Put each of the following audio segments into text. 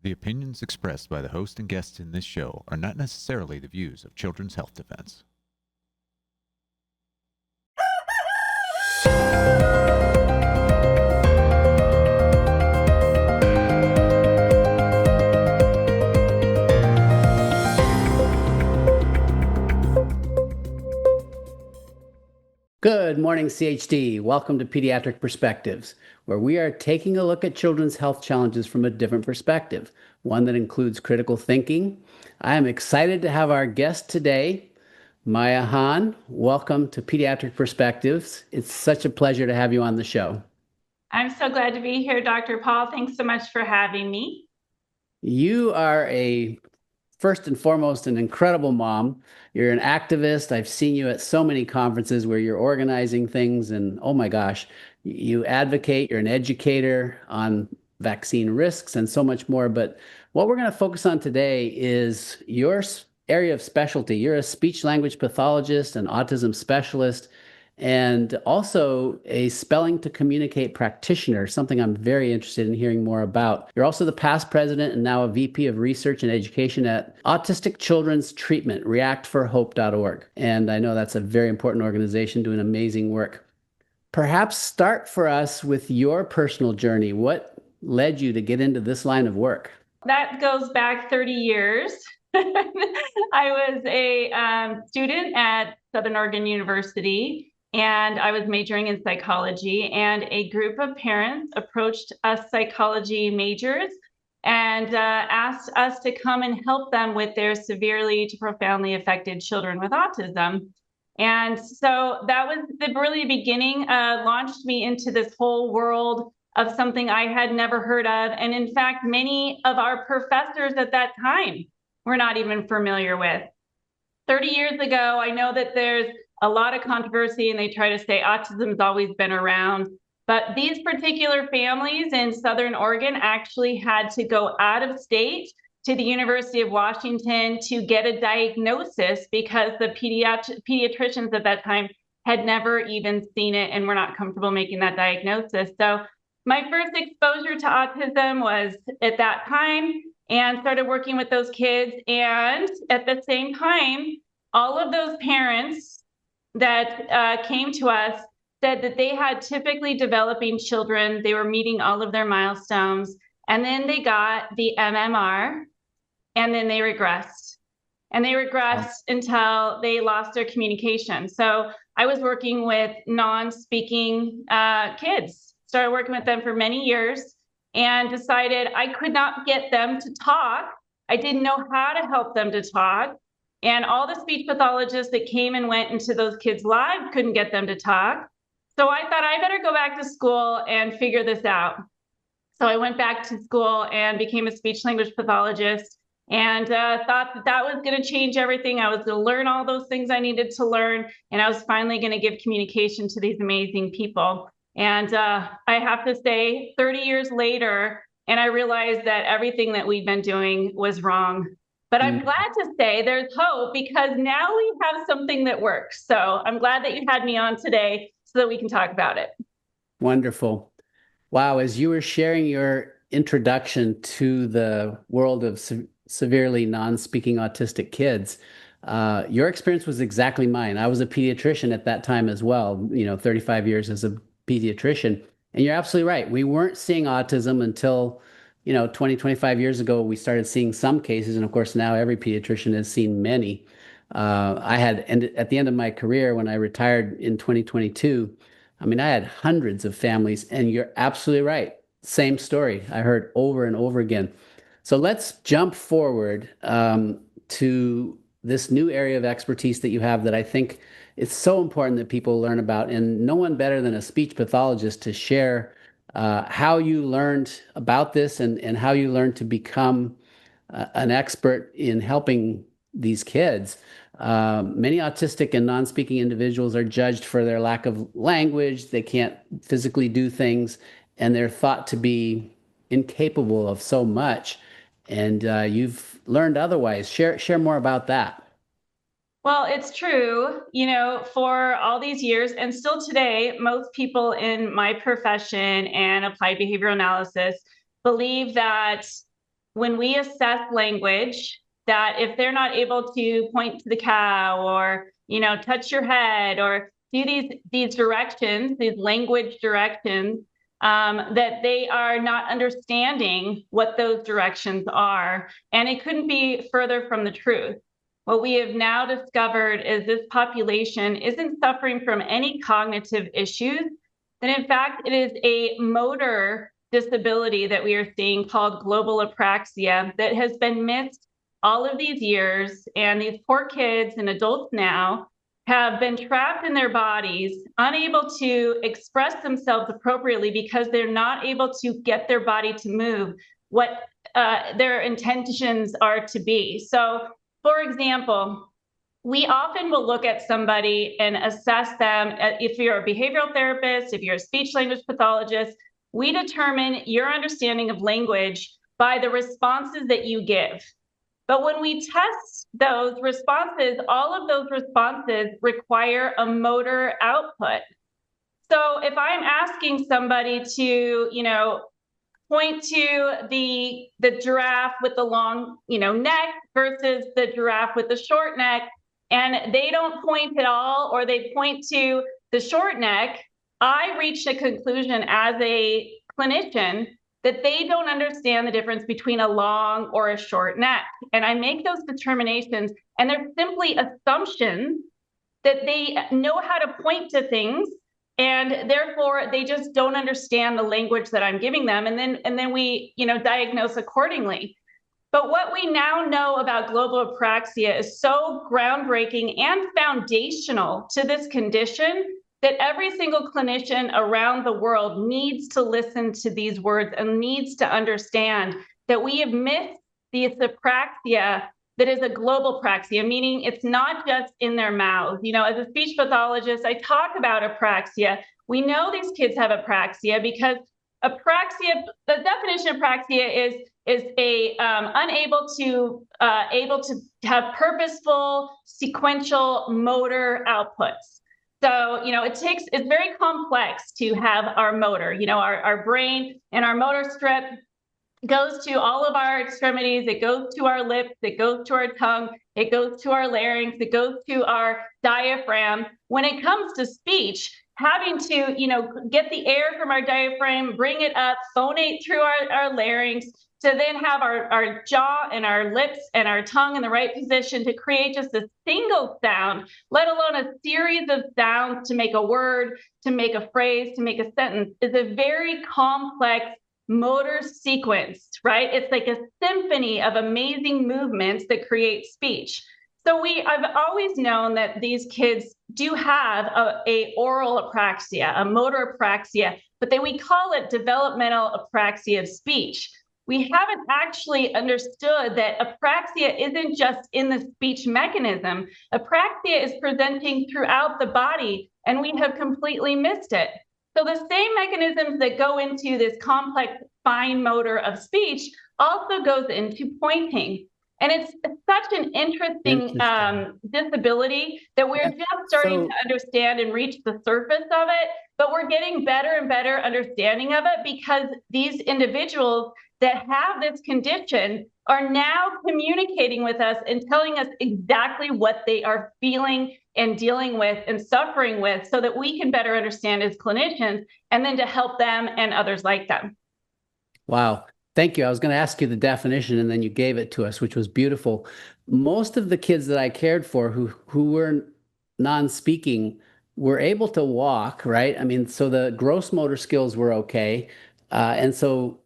The opinions expressed by the host and guests in this show are not necessarily the views of Children's Health Defense. Good morning, CHD. Welcome to Pediatric Perspectives, where we are taking a look at children's health challenges from a different perspective, one that includes critical thinking. I am excited to have our guest today, Maijia Hahn. Welcome to Pediatric Perspectives. It's such a pleasure to have you on the show. I'm so glad to be here, Dr. Paul. Thanks so much for having me. You are first and foremost, an incredible mom. You're an activist. I've seen you at so many conferences where you're organizing things, and oh my gosh, you advocate, you're an educator on vaccine risks and so much more. But what we're going to focus on today is your area of specialty. You're a speech language pathologist, an autism specialist, and also a spelling to communicate practitioner, something I'm very interested in hearing more about. You're also the past president and now a VP of research and education at Autistic Children's Treatment, reactforhope.org. And I know that's a very important organization doing amazing work. Perhaps start for us with your personal journey. What led you to get into this line of work? That goes back 30 years. I was a student at Southern Oregon University, and I was majoring in psychology, and a group of parents approached us psychology majors and asked us to come and help them with their severely to profoundly affected children with autism. And so that was the really beginning, launched me into this whole world of something I had never heard of. And in fact, many of our professors at that time were not even familiar with. 30 years ago, I know that there's a lot of controversy and they try to say autism's always been around, but these particular families in Southern Oregon actually had to go out of state to the University of Washington to get a diagnosis because the pediatricians at that time had never even seen it and were not comfortable making that diagnosis. So my first exposure to autism was at that time, and started working with those kids. And at the same time, all of those parents that came to us said that they had typically developing children. They were meeting all of their milestones. And then they got the MMR, and then they regressed. And they regressed until they lost their communication. So I was working with non-speaking kids, started working with them for many years, and decided I could not get them to talk. I didn't know how to help them to talk. And all the speech pathologists that came and went into those kids' lives couldn't get them to talk. So I thought I better go back to school and figure this out. So I went back to school and became a speech language pathologist, and thought that was going to change everything. I was going to learn all those things I needed to learn, and I was finally going to give communication to these amazing people. And I have to say, 30 years later, and I realized that everything that we've been doing was wrong. But I'm glad to say there's hope, because now we have something that works. So I'm glad that you had me on today so that we can talk about it. Wonderful. Wow, as you were sharing your introduction to the world of severely non-speaking autistic kids, your experience was exactly mine. I was a pediatrician at that time as well, 35 years as a pediatrician. And you're absolutely right. We weren't seeing autism until, 20, 25 years ago, we started seeing some cases. And of course, now every pediatrician has seen many. I had, at the end of my career, when I retired in 2022, I had hundreds of families, and you're absolutely right. Same story I heard over and over again. So let's jump forward to this new area of expertise that you have that I think it's so important that people learn about, and no one better than a speech pathologist to share how you learned about this and how you learned to become an expert in helping these kids. Many autistic and non-speaking individuals are judged for their lack of language. They can't physically do things, and they're thought to be incapable of so much. And you've learned otherwise. Share more about that. Well, it's true, for all these years, and still today, most people in my profession and applied behavioral analysis believe that when we assess language, that if they're not able to point to the cow or, touch your head or do these directions, these language directions, that they are not understanding what those directions are. And it couldn't be further from the truth. What we have now discovered is this population isn't suffering from any cognitive issues, that in fact, it is a motor disability that we are seeing called global apraxia that has been missed all of these years. And these poor kids and adults now have been trapped in their bodies, unable to express themselves appropriately because they're not able to get their body to move what their intentions are to be. So, for example, we often will look at somebody and assess them. If you're a behavioral therapist, if you're a speech language pathologist, we determine your understanding of language by the responses that you give. But when we test those responses, all of those responses require a motor output. So if I'm asking somebody to, point to the giraffe with the long, neck versus the giraffe with the short neck, and they don't point at all, or they point to the short neck, I reached a conclusion as a clinician that they don't understand the difference between a long or a short neck. And I make those determinations, and they're simply assumptions that they know how to point to things, and therefore they just don't understand the language that I'm giving them. And then we, diagnose accordingly. But what we now know about global apraxia is so groundbreaking and foundational to this condition that every single clinician around the world needs to listen to these words and needs to understand that we have missed the apraxia that is a global apraxia, meaning it's not just in their mouths. As a speech pathologist, I talk about apraxia. We know these kids have apraxia because apraxia, the definition of apraxia is a unable to have purposeful sequential motor outputs. So, it's very complex to have our motor, our brain and our motor strip goes to all of our extremities. It goes to our lips. It goes to our tongue. It goes to our larynx. It goes to our diaphragm. When it comes to speech, having to, get the air from our diaphragm, bring it up, phonate through our larynx, to then have our jaw and our lips and our tongue in the right position to create just a single sound, let alone a series of sounds to make a word, to make a phrase, to make a sentence, is a very complex motor sequence, right? It's like a symphony of amazing movements that create speech. So I've always known that these kids do have a oral apraxia, a motor apraxia, but then we call it developmental apraxia of speech. We haven't actually understood that apraxia isn't just in the speech mechanism. Apraxia is presenting throughout the body, and we have completely missed it. So the same mechanisms that go into this complex fine motor of speech also goes into pointing. And it's such an interesting disability that we're just starting to understand and reach the surface of it, but we're getting better and better understanding of it because these individuals that have this condition are now communicating with us and telling us exactly what they are feeling and dealing with and suffering with so that we can better understand as clinicians and then to help them and others like them. Wow. Thank you. I was going to ask you the definition and then you gave it to us, which was beautiful. Most of the kids that I cared for who were non-speaking were able to walk, right? I mean, so the gross motor skills were okay. And so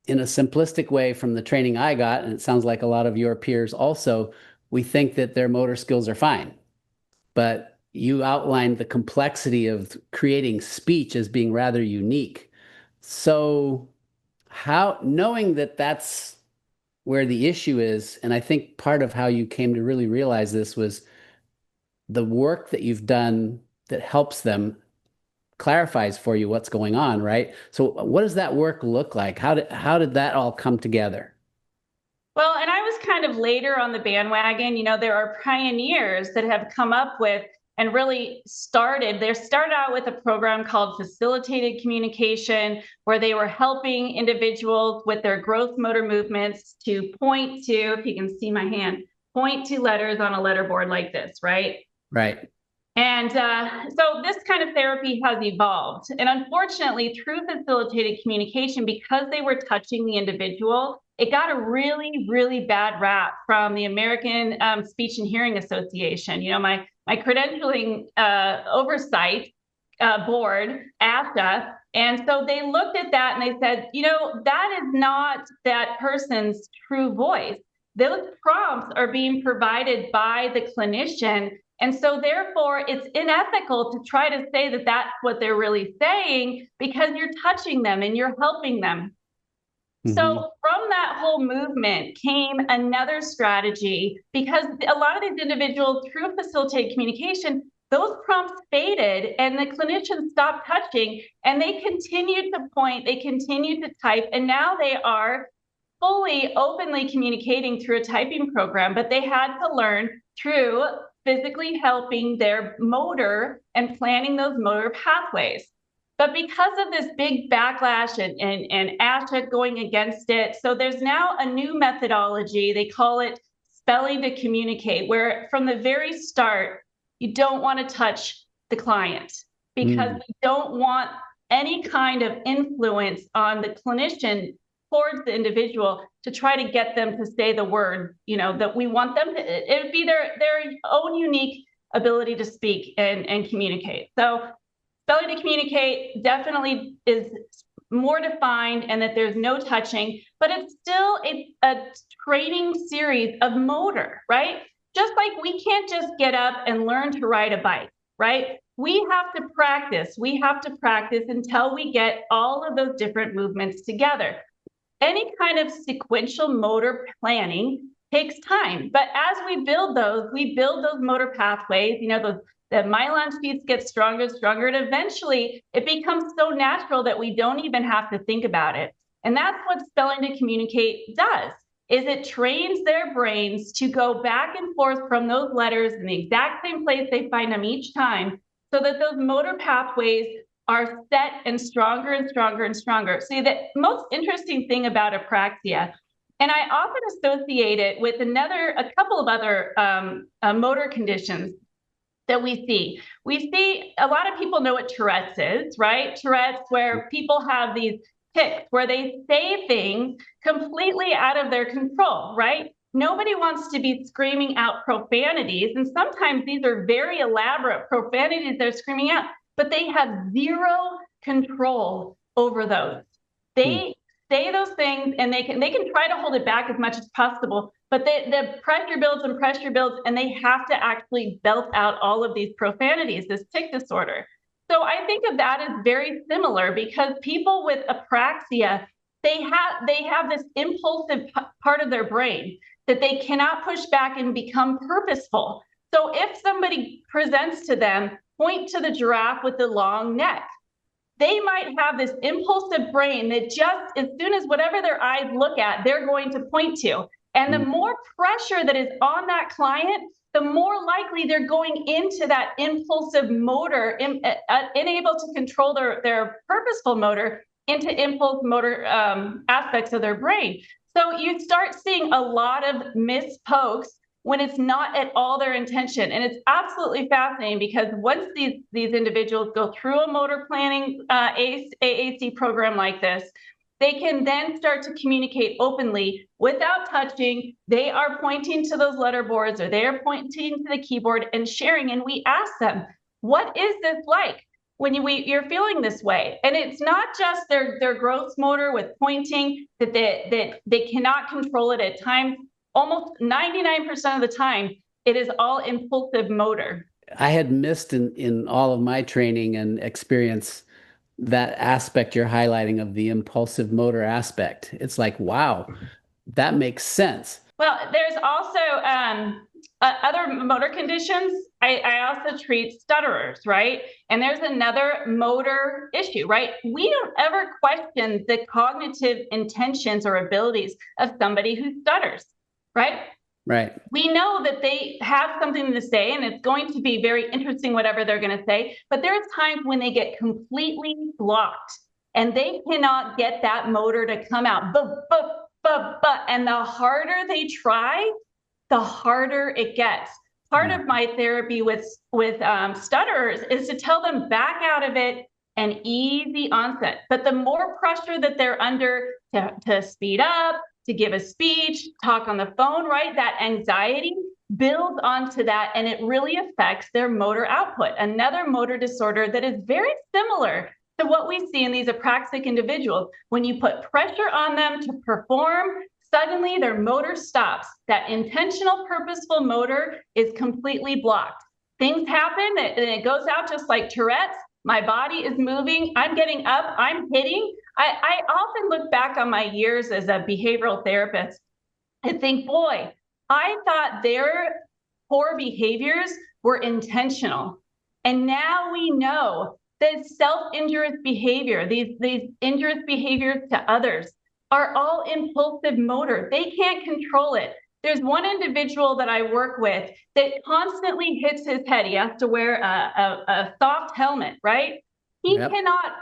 in a simplistic way from the training I got, and it sounds like a lot of your peers also, we think that their motor skills are fine. But you outlined the complexity of creating speech as being rather unique. So knowing that that's where the issue is, and I think part of how you came to really realize this was the work that you've done that helps them, clarifies for you what's going on, right? So what does that work look like? How did that all come together? Well, and I was kind of later on the bandwagon. There are pioneers that have come up with and really they started out with a program called facilitated communication, where they were helping individuals with their gross motor movements to point to, if you can see my hand, point to letters on a letterboard like this, right? Right. And so this kind of therapy has evolved. And unfortunately, through facilitated communication, because they were touching the individual, it got a really, really bad rap from the American Speech and Hearing Association. My credentialing oversight board, ASHA. And so they looked at that and they said, that is not that person's true voice. Those prompts are being provided by the clinician. And so therefore, it's unethical to try to say that that's what they're really saying, because you're touching them and you're helping them. Mm-hmm. So from that whole movement came another strategy, because a lot of these individuals, through facilitated communication, those prompts faded and the clinicians stopped touching, and they continued to point, they continued to type, and now they are fully openly communicating through a typing program, but they had to learn through physically helping their motor and planning those motor pathways. But because of this big backlash and ASHA going against it, so there's now a new methodology. They call it spelling to communicate, where from the very start, you don't want to touch the client, because we don't want any kind of influence on the clinician towards the individual to try to get them to say the word, that we want them to. It would be their own unique ability to speak and communicate. So spelling to communicate definitely is more defined, and that there's no touching, but it's still a training series of motor, right? Just like we can't just get up and learn to ride a bike, right? We have to practice. We have to practice until we get all of those different movements together. Any kind of sequential motor planning takes time, but as we build those motor pathways, the myelin sheaths get stronger, and eventually it becomes so natural that we don't even have to think about it. And that's what spelling to communicate does, is it trains their brains to go back and forth from those letters in the exact same place they find them each time, so that those motor pathways are set and stronger and stronger and stronger. See, the most interesting thing about apraxia, and I often associate it with a couple of other motor conditions that we see. We see a lot of people know what Tourette's is, right? Tourette's, where people have these tics where they say things completely out of their control, right? Nobody wants to be screaming out profanities, and sometimes these are very elaborate profanities they're screaming out, but they have zero control over those. They say those things, and they can try to hold it back as much as possible, but the pressure builds, and they have to actually belt out all of these profanities, this tic disorder. So I think of that as very similar, because people with apraxia, they have this impulsive part of their brain that they cannot push back and become purposeful. So if somebody presents to them, point to the giraffe with the long neck, they might have this impulsive brain that just, as soon as whatever their eyes look at, they're going to point to. And the more pressure that is on that client, the more likely they're going into that impulsive motor, unable to control their purposeful motor, into impulse motor aspects of their brain. So you start seeing a lot of mispokes when it's not at all their intention. And it's absolutely fascinating, because once these individuals go through a motor planning AAC program like this, they can then start to communicate openly without touching. They are pointing to those letterboards, or they are pointing to the keyboard and sharing. And we ask them, what is this like when you're feeling this way? And it's not just their gross motor with pointing that they cannot control it at times. Almost 99% of the time, it is all impulsive motor. I had missed in all of my training and experience that aspect you're highlighting of the impulsive motor aspect. It's like, wow, that makes sense. Well, there's also other motor conditions. I also treat stutterers, right? And there's another motor issue, right? We don't ever question the cognitive intentions or abilities of somebody who stutters, right? Right. We know that they have something to say and it's going to be very interesting, whatever they're going to say. But there's times when they get completely blocked and they cannot get that motor to come out. And the harder they try, the harder it gets. Part of my therapy with stutterers is to tell them back out of it and easy onset. But the more pressure that they're under to speed up, to give a speech, talk on the phone, right? That anxiety builds onto that and it really affects their motor output. Another motor disorder that is very similar to what we see in these apraxic individuals. When you put pressure on them to perform, suddenly their motor stops. That intentional, purposeful motor is completely blocked. Things happen and it goes out just like Tourette's. My body is moving. I'm getting up. I'm hitting. I often look back on my years as a behavioral therapist and think, boy, I thought their poor behaviors were intentional. And now we know that self-injurious behavior, these injurious behaviors to others, are all impulsive motor. They can't control it. There's one individual that I work with that constantly hits his head. He has to wear a soft helmet, right? He cannot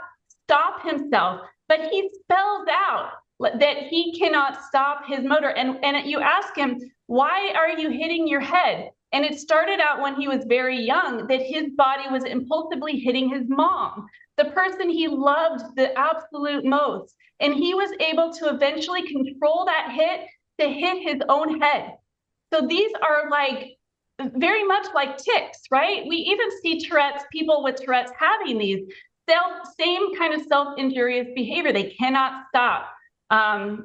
stop himself, but he spells out that he cannot stop his motor. And you ask him, why are you hitting your head? And it started out when he was very young that his body was impulsively hitting his mom, the person he loved the absolute most. And he was able to eventually control that hit to hit his own head. So these are like very much like tics, right? We even see Tourette's, people with Tourette's having these same kind of self-injurious behavior. They cannot stop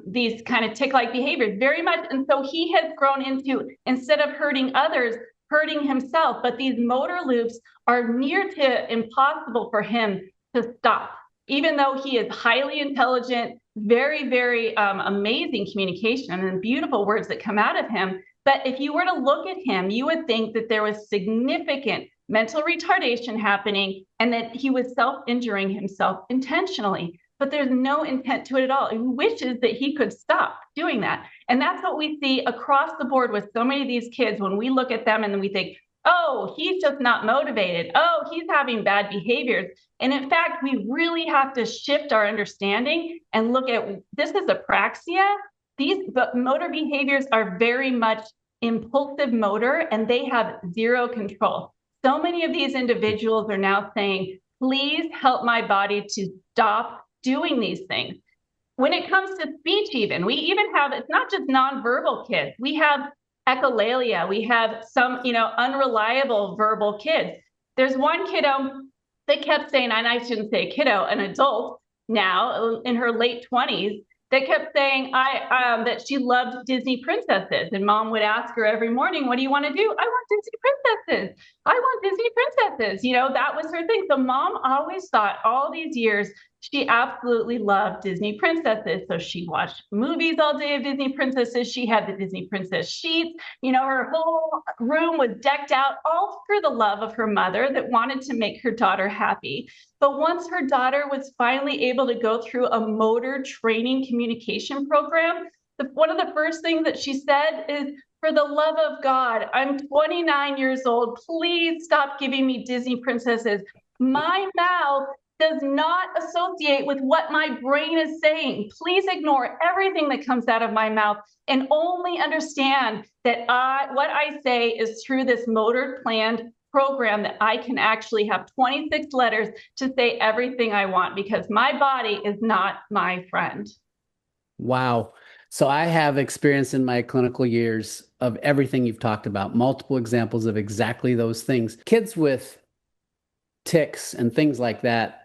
these kind of tic-like behaviors very much. And so he has grown into, instead of hurting others, hurting himself. But these motor loops are near to impossible for him to stop, even though he is highly intelligent, very, very amazing communication and beautiful words that come out of him. But if you were to look at him, you would think that there was significant mental retardation happening and that he was self-injuring himself intentionally. But there's no intent to it at all. He wishes that he could stop doing that. And that's what we see across the board with so many of these kids when we look at them and then we think, oh, he's just not motivated. Oh, he's having bad behaviors. And in fact, we really have to shift our understanding and look at this is apraxia. These motor behaviors are very much impulsive motor and they have zero control. So many of these individuals are now saying, please help my body to stop doing these things. When it comes to speech, even, we even have, it's not just nonverbal kids. We have echolalia. We have some, unreliable verbal kids. There's one kiddo that kept saying, and I shouldn't say kiddo, an adult now in her late 20s, that kept saying that she loved Disney princesses. And mom would ask her every morning, what do you want to do? I want Disney princesses. I want Disney princesses. That was her thing. So mom always thought all these years, she absolutely loved Disney princesses. So she watched movies all day of Disney princesses. She had the Disney princess sheets. Her whole room was decked out, all for the love of her mother that wanted to make her daughter happy. But once her daughter was finally able to go through a motor training communication program, one of the first things that she said is, for the love of God, I'm 29 years old. Please stop giving me Disney princesses. My mouth does not associate with what my brain is saying. Please ignore everything that comes out of my mouth and only understand that what I say is through this motor planned program that I can actually have 26 letters to say everything I want because my body is not my friend. Wow. So I have experience in my clinical years of everything you've talked about, multiple examples of exactly those things. Kids with tics and things like that,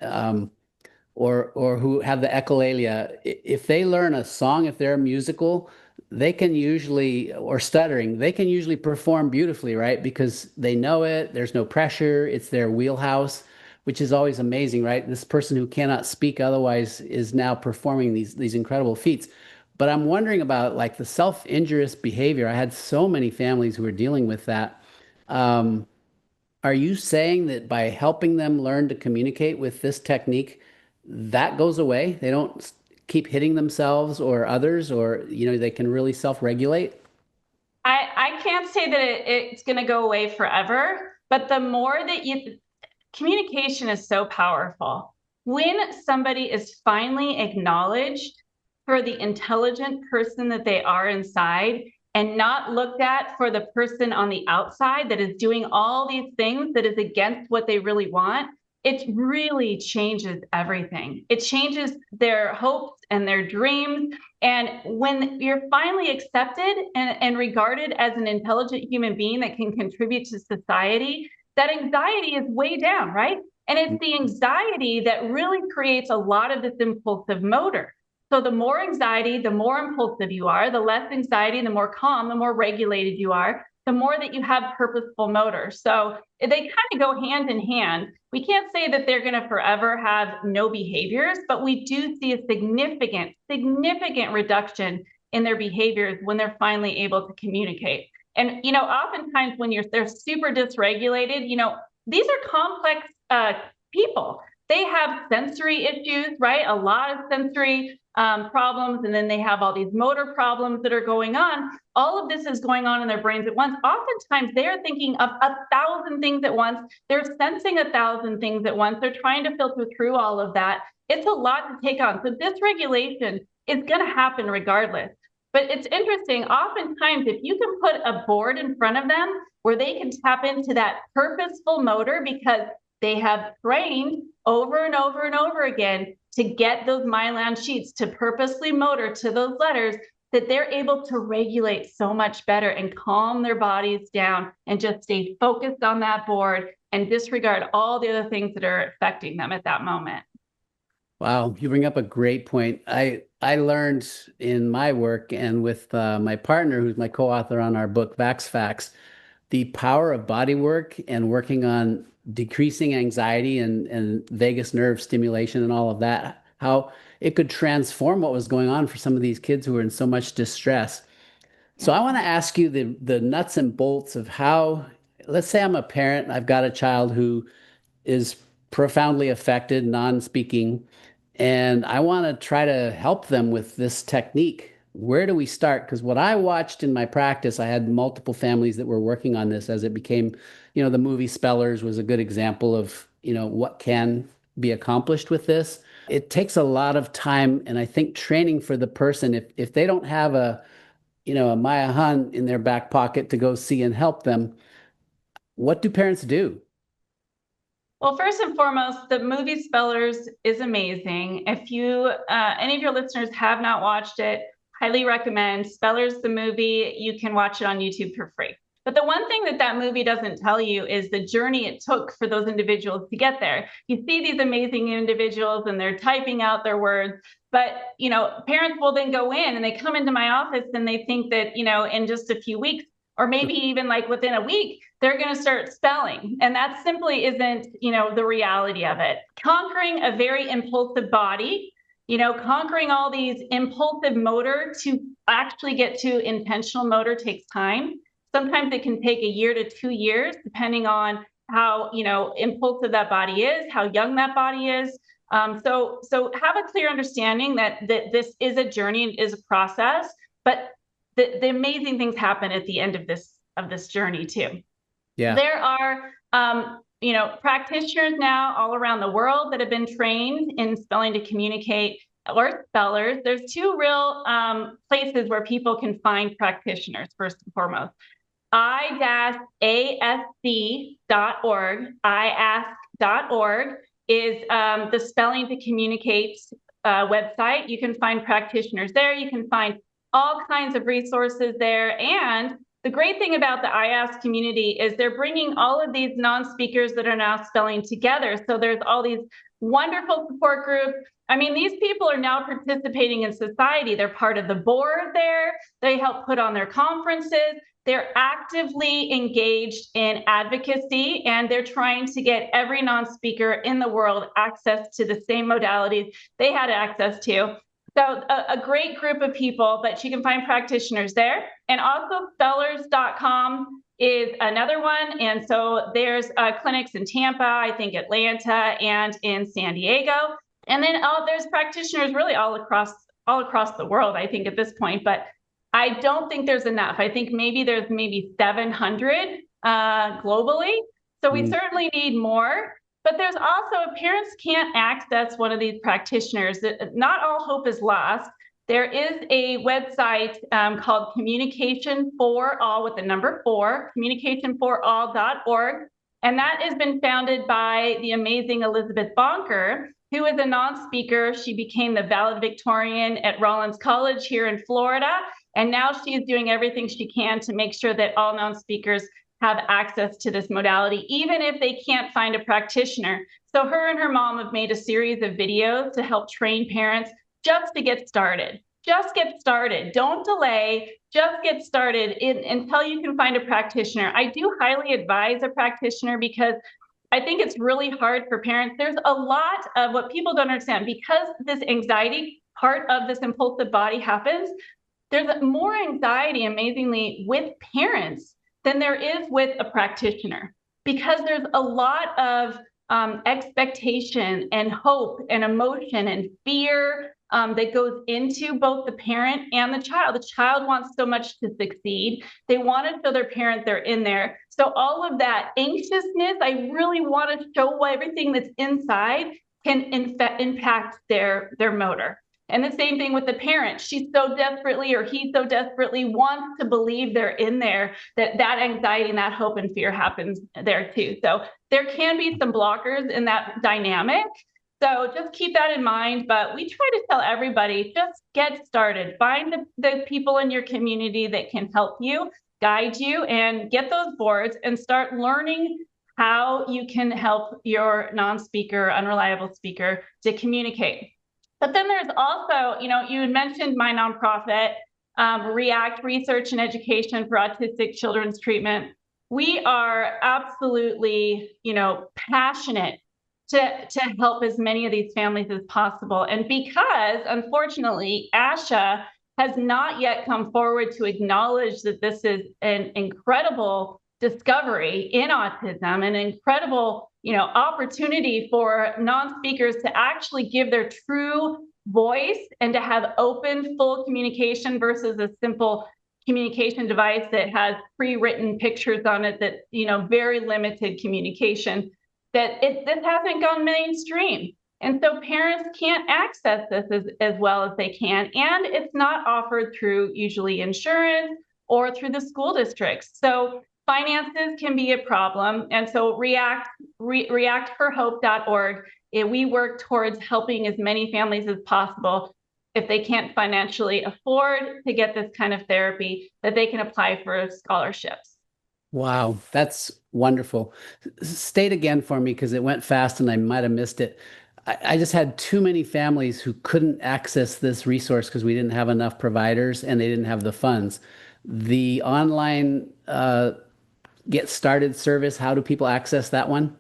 or who have the echolalia, if they learn a song, if they're musical, they can usually, or stuttering, they can usually perform beautifully, right? Because they know it, there's no pressure, it's their wheelhouse, which is always amazing, right? This person who cannot speak otherwise is now performing these incredible feats. But I'm wondering about like the self-injurious behavior. I had so many families who were dealing with that. Are you saying that by helping them learn to communicate with this technique, that goes away? They don't keep hitting themselves or others, or they can really self-regulate? I say that it's going to go away forever, but the more that communication is so powerful. When somebody is finally acknowledged for the intelligent person that they are inside and not looked at for the person on the outside that is doing all these things that is against what they really want, it really changes everything. It changes their hopes and their dreams. And when you're finally accepted and regarded as an intelligent human being that can contribute to society, that anxiety is way down, right? And it's the anxiety that really creates a lot of this impulsive motor. So the more anxiety, the more impulsive you are, the less anxiety, the more calm, the more regulated you are, the more that you have purposeful motor. So they kind of go hand in hand. We can't say that they're going to forever have no behaviors, but we do see a significant reduction in their behaviors when they're finally able to communicate. And, oftentimes when they're super dysregulated, these are complex people. They have sensory issues, right? A lot of sensory problems, and then they have all these motor problems that are going on. All of this is going on in their brains at once. Oftentimes, they're thinking of 1,000 things at once. They're sensing 1,000 things at once. They're trying to filter through all of that. It's a lot to take on. So dysregulation is going to happen regardless. But it's interesting, oftentimes, if you can put a board in front of them where they can tap into that purposeful motor because they have trained over and over and over again to get those myelin sheets to purposely motor to those letters, that they're able to regulate so much better and calm their bodies down and just stay focused on that board and disregard all the other things that are affecting them at that moment. Wow, you bring up a great point. I learned in my work and with my partner, who's my co-author on our book, Vax Facts, the power of body work and working on decreasing anxiety and vagus nerve stimulation and all of that, how it could transform what was going on for some of these kids who were in so much distress. So I want to ask you the nuts and bolts of how, let's say I'm a parent, I've got a child who is profoundly affected, non-speaking, and I want to try to help them with this technique. Where do we start? Because what I watched in my practice, I had multiple families that were working on this as it became, the movie Spellers was a good example of, what can be accomplished with this. It takes a lot of time, and I think training for the person, if they don't have a Maijia Hahn in their back pocket to go see and help them, what do parents do? Well, first and foremost, the movie Spellers is amazing. If any of your listeners have not watched it, highly recommend Spellers the movie. You can watch it on YouTube for free. But the one thing that movie doesn't tell you is the journey it took for those individuals to get there. You see these amazing individuals and they're typing out their words, but parents will then go in and they come into my office and they think that in just a few weeks, or maybe even like within a week, they're going to start spelling. And that simply isn't, the reality of it. Conquering a very impulsive body, conquering all these impulsive motor to actually get to intentional motor takes time. Sometimes it can take a year to 2 years, depending on how, impulsive that body is, how young that body is. So have a clear understanding that this is a journey and is a process, but the amazing things happen at the end of this journey too. Yeah. There are, practitioners now all around the world that have been trained in spelling to communicate or spellers. There's two real places where people can find practitioners, first and foremost. I-asc.org, iask.org is the spelling to communicate website. You can find practitioners there. You can find all kinds of resources there. And the great thing about the IASC community is they're bringing all of these non-speakers that are now spelling together. So there's all these wonderful support groups. I mean, these people are now participating in society. They're part of the board there. They help put on their conferences. They're actively engaged in advocacy, and they're trying to get every non-speaker in the world access to the same modalities they had access to. So a great group of people, but you can find practitioners there. And also spellers.com is another one. And so there's clinics in Tampa, I think Atlanta, and in San Diego. And then there's practitioners really all across the world, I think, at this point. But I don't think there's enough. I think there's maybe 700 globally. So we certainly need more. But there's also, if parents can't access one of these practitioners, not all hope is lost. There is a website called Communication for All with the number 4, communicationforall.org. And that has been founded by the amazing Elizabeth Bonker, who is a non-speaker. She became the valedictorian at Rollins College here in Florida. And now she is doing everything she can to make sure that all non-speakers have access to this modality, even if they can't find a practitioner. So her and her mom have made a series of videos to help train parents just to get started. Just get started. Don't delay. Just get started until you can find a practitioner. I do highly advise a practitioner because I think it's really hard for parents. There's a lot of what people don't understand because this anxiety part of this impulsive body happens. There's more anxiety, amazingly, with parents than there is with a practitioner because there's a lot of expectation and hope and emotion and fear that goes into both the parent and the child. The child wants so much to succeed. They want to show their parent they're in there. So all of that anxiousness, I really want to show everything that's inside can impact their motor. And the same thing with the parent. She so desperately, or he so desperately wants to believe they're in there, that anxiety and that hope and fear happens there too. So there can be some blockers in that dynamic. So just keep that in mind. But we try to tell everybody, just get started. Find the people in your community that can help you, guide you, and get those boards and start learning how you can help your non-speaker, unreliable speaker to communicate. But then there's also, you had mentioned my nonprofit, React Research and Education for Autistic Children's Treatment. We are absolutely, passionate to help as many of these families as possible. And because, unfortunately, ASHA has not yet come forward to acknowledge that this is an incredible discovery in autism, an incredible opportunity for non-speakers to actually give their true voice and to have open, full communication versus a simple communication device that has pre-written pictures on it that, very limited communication, this hasn't gone mainstream. And so parents can't access this as well as they can. And it's not offered through usually insurance or through the school districts. So finances can be a problem. And so reactforhope.org, we work towards helping as many families as possible if they can't financially afford to get this kind of therapy, that they can apply for scholarships. Wow, that's wonderful. State again for me because it went fast and I might have missed it. I just had too many families who couldn't access this resource because we didn't have enough providers and they didn't have the funds. The online Get Started service, how do people access that one?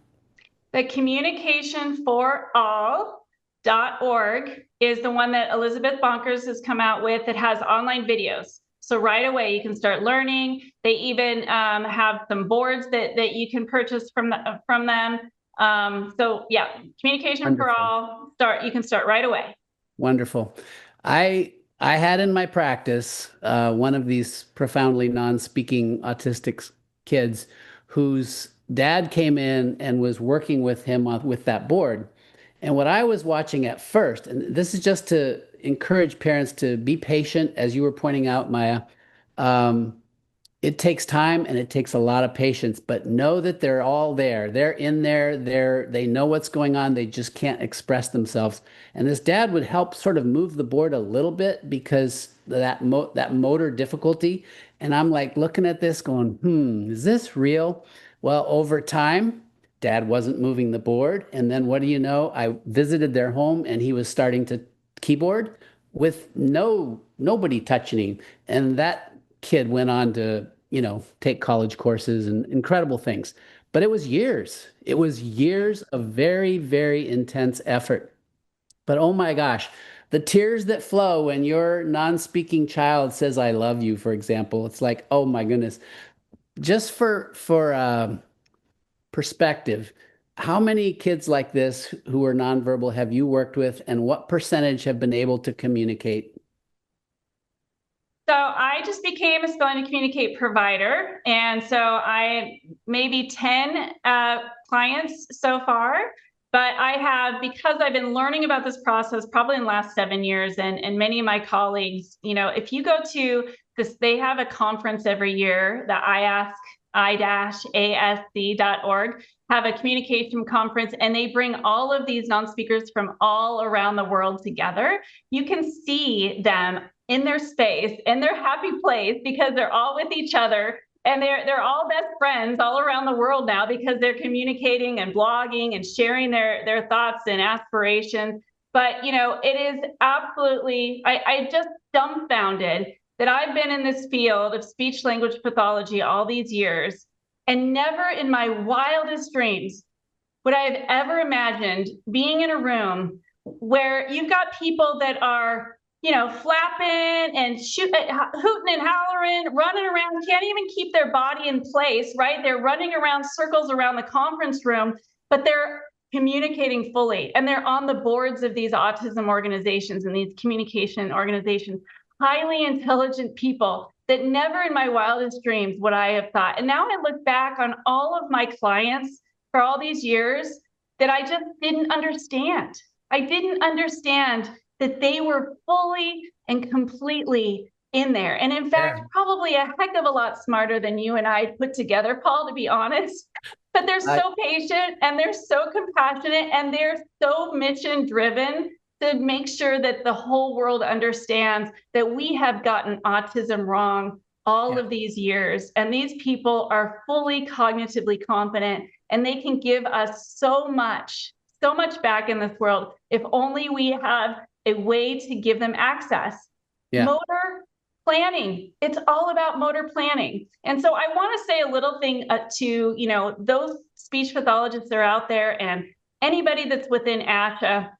The communicationforall.org is the one that Elizabeth Bonkers has come out with that has online videos. So right away, you can start learning. They even have some boards that you can purchase from them. So yeah, Communication Wonderful. for All, you can start right away. Wonderful. I had in my practice one of these profoundly non-speaking autistic kids whose dad came in and was working with him with that board. And what I was watching at first, and this is just to encourage parents to be patient, as you were pointing out, Maija, it takes time and it takes a lot of patience, but know that they're all there. They're in there. They know what's going on. They just can't express themselves. And this dad would help sort of move the board a little bit because that motor difficulty. And I'm like looking at this going, is this real? Well, over time, dad wasn't moving the board. And then what do you know? I visited their home and he was starting to keyboard with nobody touching him. And that kid went on to, take college courses and incredible things. But it was years. It was years of very, very intense effort. But oh my gosh, the tears that flow when your non-speaking child says, I love you, for example, it's like, oh my goodness. Just for perspective, how many kids like this who are nonverbal have you worked with, and what percentage have been able to communicate? So I just became a spelling to communicate provider. And so I maybe 10 clients so far, but I have, because I've been learning about this process probably in the last 7 years, and many of my colleagues, if you go to this, they have a conference every year, the i-asc.org, have a communication conference, and they bring all of these non-speakers from all around the world together. You can see them in their space, in their happy place, because they're all with each other, and they're all best friends all around the world now because they're communicating and blogging and sharing their thoughts and aspirations. But it is absolutely, I just dumbfounded that I've been in this field of speech language pathology all these years, and never in my wildest dreams would I have ever imagined being in a room where you've got people that are flapping and hooting and hollering, running around, can't even keep their body in place, right? They're running around circles around the conference room, but they're communicating fully. And they're on the boards of these autism organizations and these communication organizations, highly intelligent people that never in my wildest dreams would I have thought. And now I look back on all of my clients for all these years that I just didn't understand. I didn't understand that they were fully and completely in there. And in fact, probably a heck of a lot smarter than you and I put together, Paul, to be honest. But they're so patient, and they're so compassionate, and they're so mission driven to make sure that the whole world understands that we have gotten autism wrong all of these years. And these people are fully cognitively competent, and they can give us so much back in this world if only we have a way to give them access. Motor planning. It's all about motor planning. And so I want to say a little thing to, those speech pathologists that are out there and anybody that's within ASHA.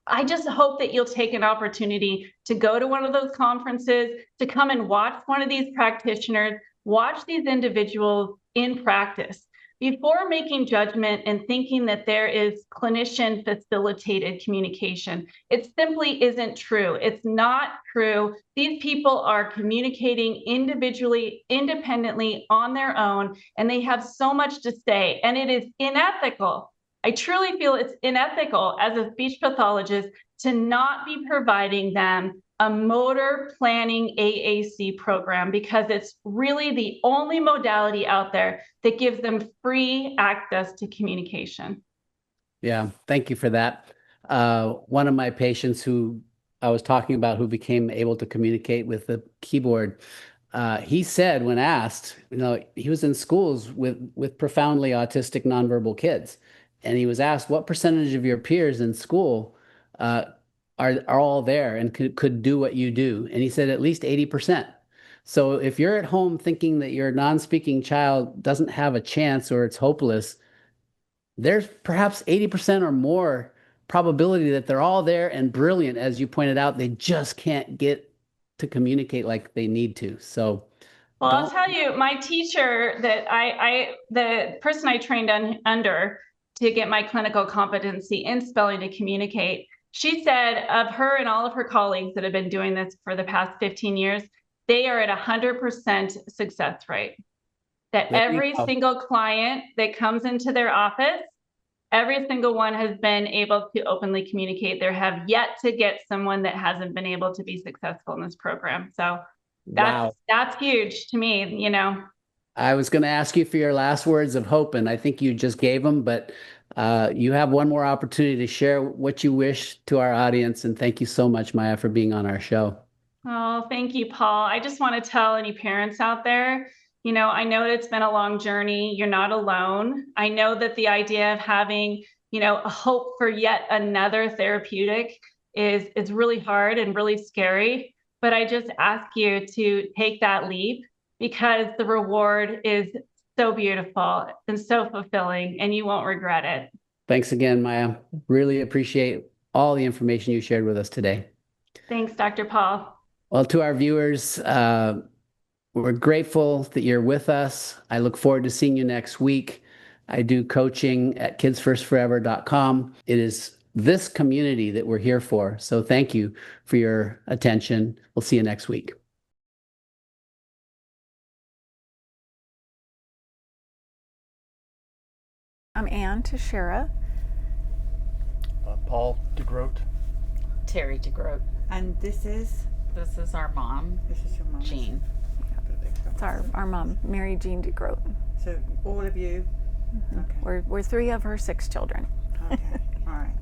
I just hope that you'll take an opportunity to go to one of those conferences, to come and watch one of these practitioners, watch these individuals in practice before making judgment and thinking that there is clinician facilitated communication. It simply isn't true. It's not true. These people are communicating individually, independently, on their own, and they have so much to say, and it is unethical. I truly feel it's unethical as a speech pathologist to not be providing them a motor planning AAC program, because it's really the only modality out there that gives them free access to communication. Yeah, thank you for that. One of my patients who I was talking about, who became able to communicate with the keyboard, he said when asked, he was in schools with profoundly autistic nonverbal kids. And he was asked, what percentage of your peers in school are all there and could do what you do? And he said at least 80%. So if you're at home thinking that your non-speaking child doesn't have a chance or it's hopeless, there's perhaps 80% or more probability that they're all there and brilliant. As you pointed out, they just can't get to communicate like they need to. So, well, I'll tell you, my teacher that the person I trained under to get my clinical competency in spelling to communicate, she said of her and all of her colleagues that have been doing this for the past 15 years, they are at 100% success rate. That every single client that comes into their office, every single one has been able to openly communicate. They have yet to get someone that hasn't been able to be successful in this program. So that's huge to me, I was going to ask you for your last words of hope, and I think you just gave them, but you have one more opportunity to share what you wish to our audience. And thank you so much, Maija, for being on our show. Oh, thank you, Paul. I just want to tell any parents out there, I know it's been a long journey. You're not alone. I know that the idea of having, a hope for yet another therapeutic is really hard and really scary. But I just ask you to take that leap, because the reward is so beautiful and so fulfilling, and you won't regret it. Thanks again, Maija. Really appreciate all the information you shared with us today. Thanks, Dr. Paul. Well, to our viewers, we're grateful that you're with us. I look forward to seeing you next week. I do coaching at kidsfirstforever.com. It is this community that we're here for. So thank you for your attention. We'll see you next week. I'm Ann Teixeira. Paul DeGroat. Terry DeGroat. And this is Our mom, your mum. Jean. It's our mom, Mary Jean DeGroat. So all of you. Okay. We're 3 of her 6 children. Okay. All right.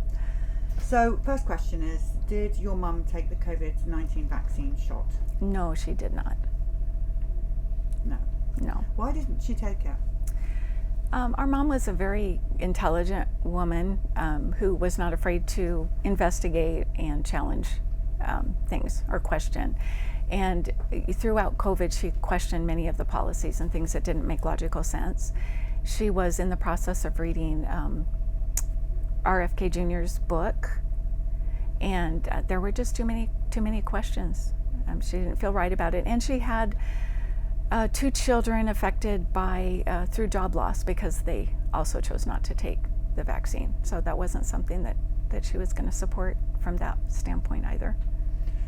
So first question is, did your mum take the COVID-19 vaccine shot? No, she did not. No. Why didn't she take it? Our mom was a very intelligent woman who was not afraid to investigate and challenge things or question. And throughout COVID, she questioned many of the policies and things that didn't make logical sense. She was in the process of reading RFK Jr.'s book, and there were just too many questions. She didn't feel right about it, and she had 2 children affected by through job loss because they also chose not to take the vaccine. So that wasn't something that she was going to support from that standpoint either.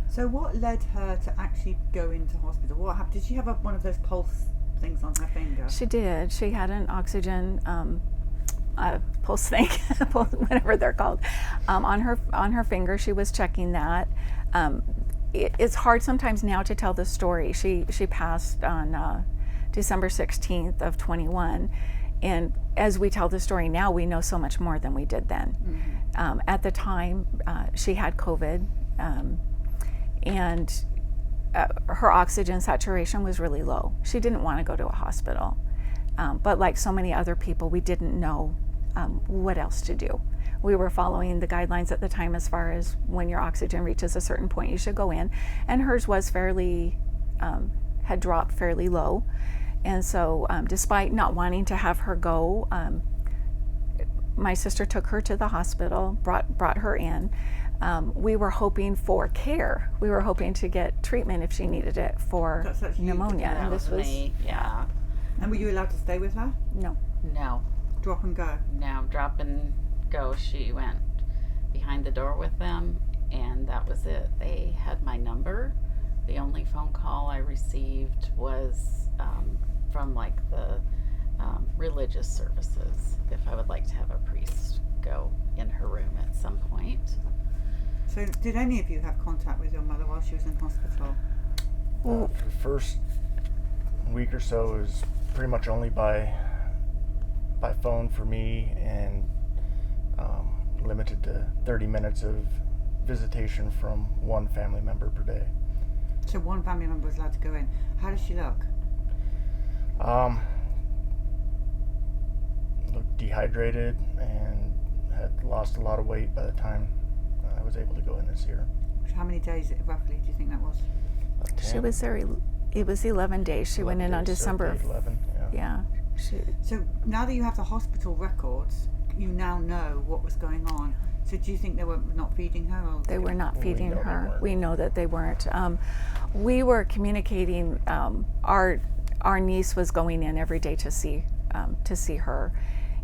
So what led her to actually go into hospital? What happened? Did she have one of those pulse things on her finger? She did. She had an oxygen pulse thing, whatever they're called, on her finger. She was checking that. It's hard sometimes now to tell the story. She passed on December 16th of 21, and as we tell the story now, we know so much more than we did then. Mm-hmm. At the time, she had COVID, and her oxygen saturation was really low. She didn't want to go to a hospital, but like so many other people, we didn't know what else to do. We were following the guidelines at the time as far as when your oxygen reaches a certain point, you should go in. And hers was had dropped fairly low. And so despite not wanting to have her go, my sister took her to the hospital, brought her in. We were hoping for care. We were hoping to get treatment if she needed it for pneumonia. That And this was me, yeah. And were you allowed to stay with her? No. Drop and go? No, drop and go. She went behind the door with them, and that was it. They had my number. The only phone call I received was from like the religious services, if I would like to have a priest go in her room at some point. So did any of you have contact with your mother while she was in hospital? For the first week or so, it was pretty much only by phone for me, and limited to 30 minutes of visitation from one family member per day. So one family member was allowed to go in. How does she look? Looked dehydrated and had lost a lot of weight by the time I was able to go in and see her. How many days roughly do you think that was? She was there. It was 11 days. She went in on December 11. Yeah. So now that you have the hospital records, you now know what was going on. So do you think they were not feeding her? Or they were not feeding her. We know that they weren't. We were communicating. Our niece was going in every day to see her,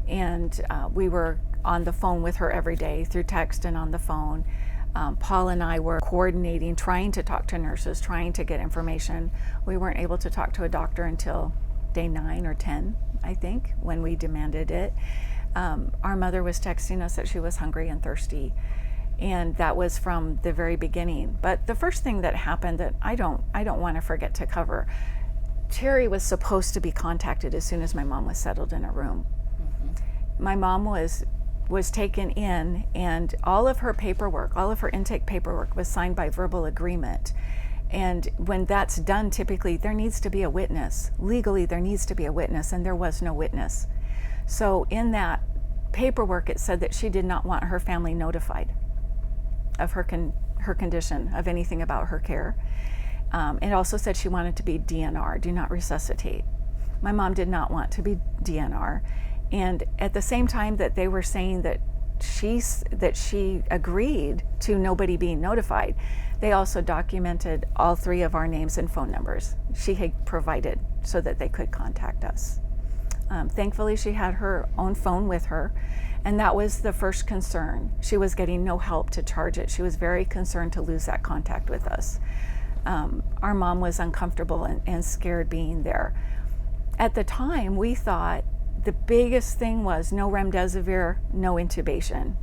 and we were on the phone with her every day through text and on the phone. Paul and I were coordinating, trying to talk to nurses, trying to get information. We weren't able to talk to a doctor until day 9 or 10, I think, when we demanded it. Our mother was texting us that she was hungry and thirsty, and that was from the very beginning. But the first thing that happened that I don't want to forget to cover, Terry was supposed to be contacted as soon as my mom was settled in a room. Mm-hmm. My mom was taken in, and all of her paperwork, all of her intake paperwork was signed by verbal agreement. And when that's done, typically there needs to be a witness. Legally, there needs to be a witness, and there was no witness. So in that paperwork, it said that she did not want her family notified of her condition, of anything about her care. It also said she wanted to be DNR, do not resuscitate. My mom did not want to be DNR. And at the same time that they were saying that she agreed to nobody being notified, they also documented all 3 of our names and phone numbers she had provided so that they could contact us. Thankfully, she had her own phone with her, and that was the first concern. She was getting no help to charge it. She was very concerned to lose that contact with us. Our mom was uncomfortable and scared being there. At the time, we thought the biggest thing was no remdesivir, no intubation.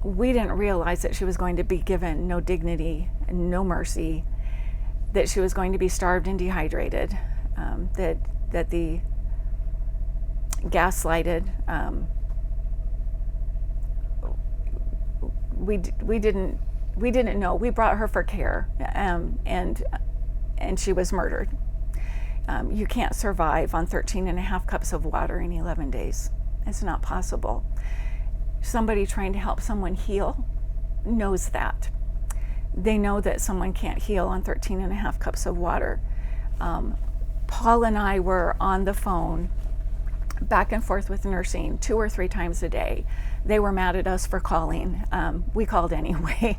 We didn't realize that she was going to be given no dignity and no mercy, that she was going to be starved and dehydrated, that the gaslighted. We didn't know. We brought her for care, and she was murdered. You can't survive on 13 and a half cups of water in 11 days. It's not possible. Somebody trying to help someone heal knows that. They know that someone can't heal on 13 and a half cups of water. Paul and I were on the phone back and forth with nursing 2 or 3 times a day. They were mad at us for calling. We called anyway.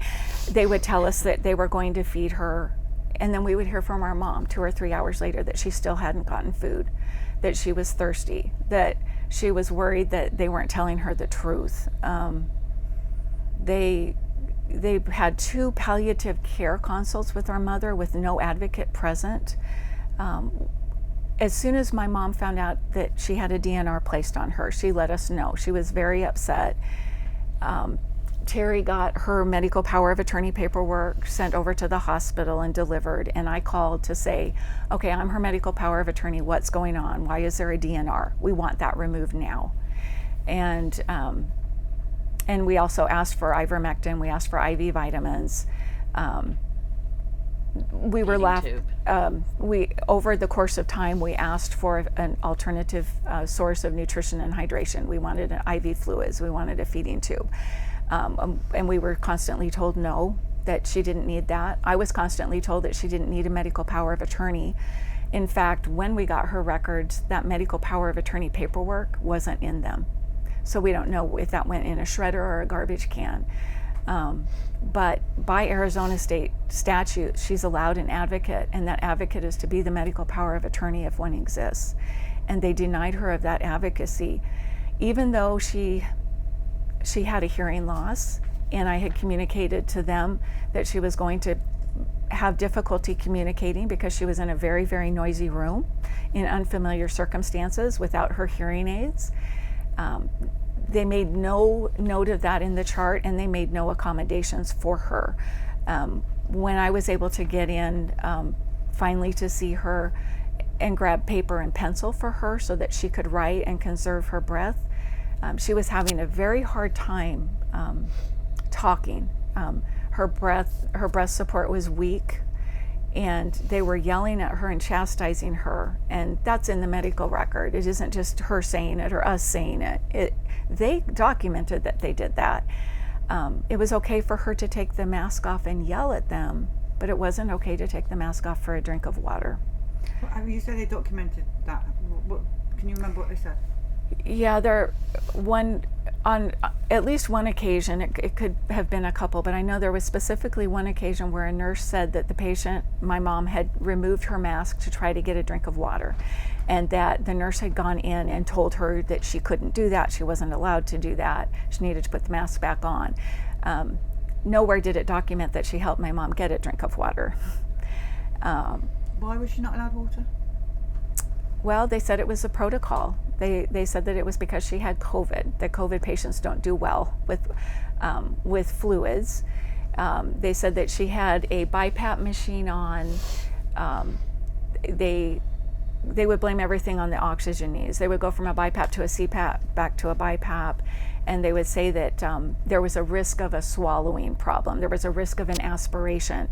They would tell us that they were going to feed her, and then we would hear from our mom 2 or 3 hours later that she still hadn't gotten food, that she was thirsty, that she was worried that they weren't telling her the truth. They had 2 palliative care consults with our mother with no advocate present. As soon as my mom found out that she had a DNR placed on her, she let us know. She was very upset. Terry got her medical power of attorney paperwork sent over to the hospital and delivered, and I called to say, okay, I'm her medical power of attorney, what's going on? Why is there a DNR? We want that removed now. And we also asked for ivermectin, we asked for IV vitamins. We were over the course of time, we asked for an alternative source of nutrition and hydration. We wanted an IV fluids, we wanted a feeding tube. And we were constantly told no, that she didn't need that. I was constantly told that she didn't need a medical power of attorney. In fact, when we got her records, that medical power of attorney paperwork wasn't in them. So we don't know if that went in a shredder or a garbage can. But by Arizona state statute, she's allowed an advocate, and that advocate is to be the medical power of attorney if one exists. And they denied her of that advocacy, even though she had a hearing loss, and I had communicated to them that she was going to have difficulty communicating because she was in a very, very noisy room in unfamiliar circumstances without her hearing aids. They made no note of that in the chart, and they made no accommodations for her. When I was able to get in finally to see her and grab paper and pencil for her so that she could write and conserve her breath, she was having a very hard time talking. Her breath support was weak, and they were yelling at her and chastising her, and that's in the medical record. It isn't just her saying it or us saying it. They documented that they did that. It was okay for her to take the mask off and yell at them, but it wasn't okay to take the mask off for a drink of water. Well, you said they documented that. Can you remember what they said? Yeah, on at least one occasion, it could have been a couple, but I know there was specifically one occasion where a nurse said that the patient, my mom, had removed her mask to try to get a drink of water, and that the nurse had gone in and told her that she couldn't do that, she wasn't allowed to do that, she needed to put the mask back on. Nowhere did it document that she helped my mom get a drink of water. Why was she not allowed water? Well, they said it was a protocol. They said that it was because she had COVID, that COVID patients don't do well with fluids. They said that she had a BiPAP machine on. They would blame everything on the oxygen needs. They would go from a BiPAP to a CPAP, back to a BiPAP, and they would say that there was a risk of a swallowing problem. There was a risk of an aspiration.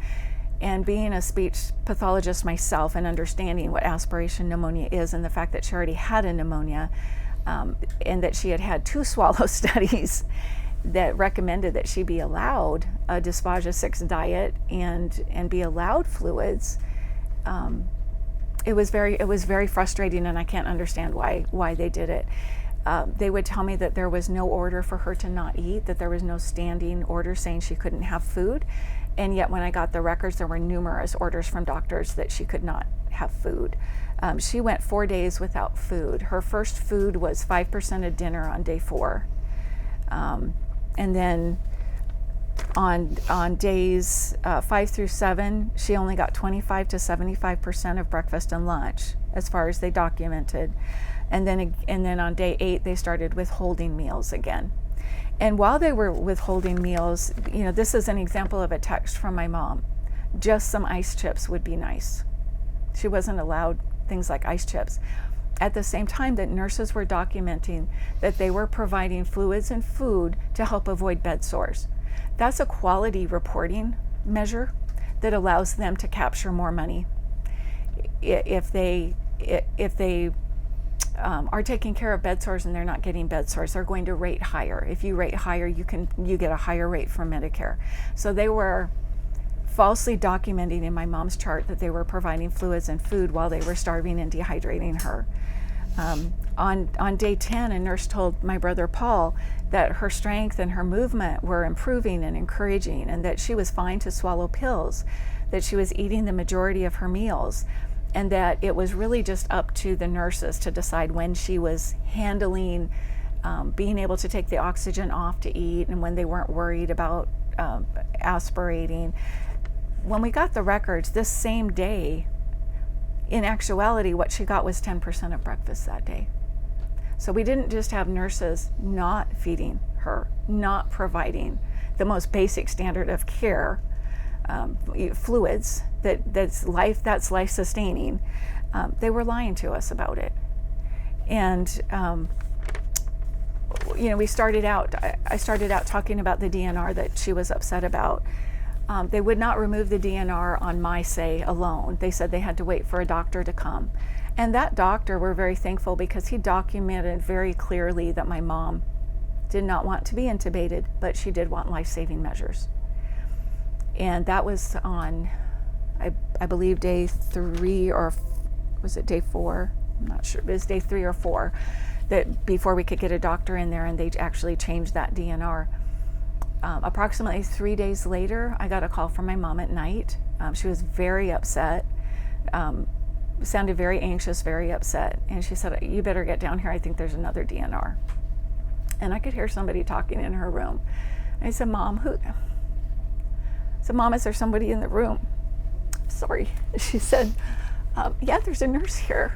And being a speech pathologist myself and understanding what aspiration pneumonia is, and the fact that she already had a pneumonia, and that she had had 2 swallow studies that recommended that she be allowed a dysphagia 6 diet and be allowed fluids, it was very frustrating, and I can't understand why they did it. They would tell me that there was no order for her to not eat, that there was no standing order saying she couldn't have food. And yet when I got the records, there were numerous orders from doctors that she could not have food. She went 4 days without food. Her first food was 5% of dinner on day 4. And then On days 5 through 7, she only got 25 to 75% of breakfast and lunch, as far as they documented. And then on day 8, they started withholding meals again. And while they were withholding meals, this is an example of a text from my mom. Just some ice chips would be nice. She wasn't allowed things like ice chips. At the same time that nurses were documenting that they were providing fluids and food to help avoid bed sores. That's a quality reporting measure that allows them to capture more money. If they are taking care of bed sores and they're not getting bed sores, they're going to rate higher. If you rate higher, you get a higher rate from Medicare. So they were falsely documenting in my mom's chart that they were providing fluids and food while they were starving and dehydrating her. On day 10, a nurse told my brother Paul that her strength and her movement were improving and encouraging, and that she was fine to swallow pills, that she was eating the majority of her meals, and that it was really just up to the nurses to decide when she was handling being able to take the oxygen off to eat, and when they weren't worried about aspirating. When we got the records this same day, in actuality, what she got was 10% of breakfast that day. So we didn't just have nurses not feeding her, not providing the most basic standard of care, fluids, that's life sustaining. They were lying to us about it. And I started out talking about the DNR that she was upset about. They would not remove the DNR on my say alone. They said they had to wait for a doctor to come. And that doctor, we're very thankful, because he documented very clearly that my mom did not want to be intubated, but she did want life-saving measures. And that was on, I believe, day 3, or was it day 4? I'm not sure. It was day 3 or 4, that before we could get a doctor in there, and they actually changed that DNR. Approximately 3 days later, I got a call from my mom at night. She was very upset, sounded very anxious, very upset. And she said, "You better get down here. I think there's another DNR." And I could hear somebody talking in her room. And I said, "Mom, who?" I said, "Mom, is there somebody in the room?" "Sorry." She said, "Yeah, there's a nurse here."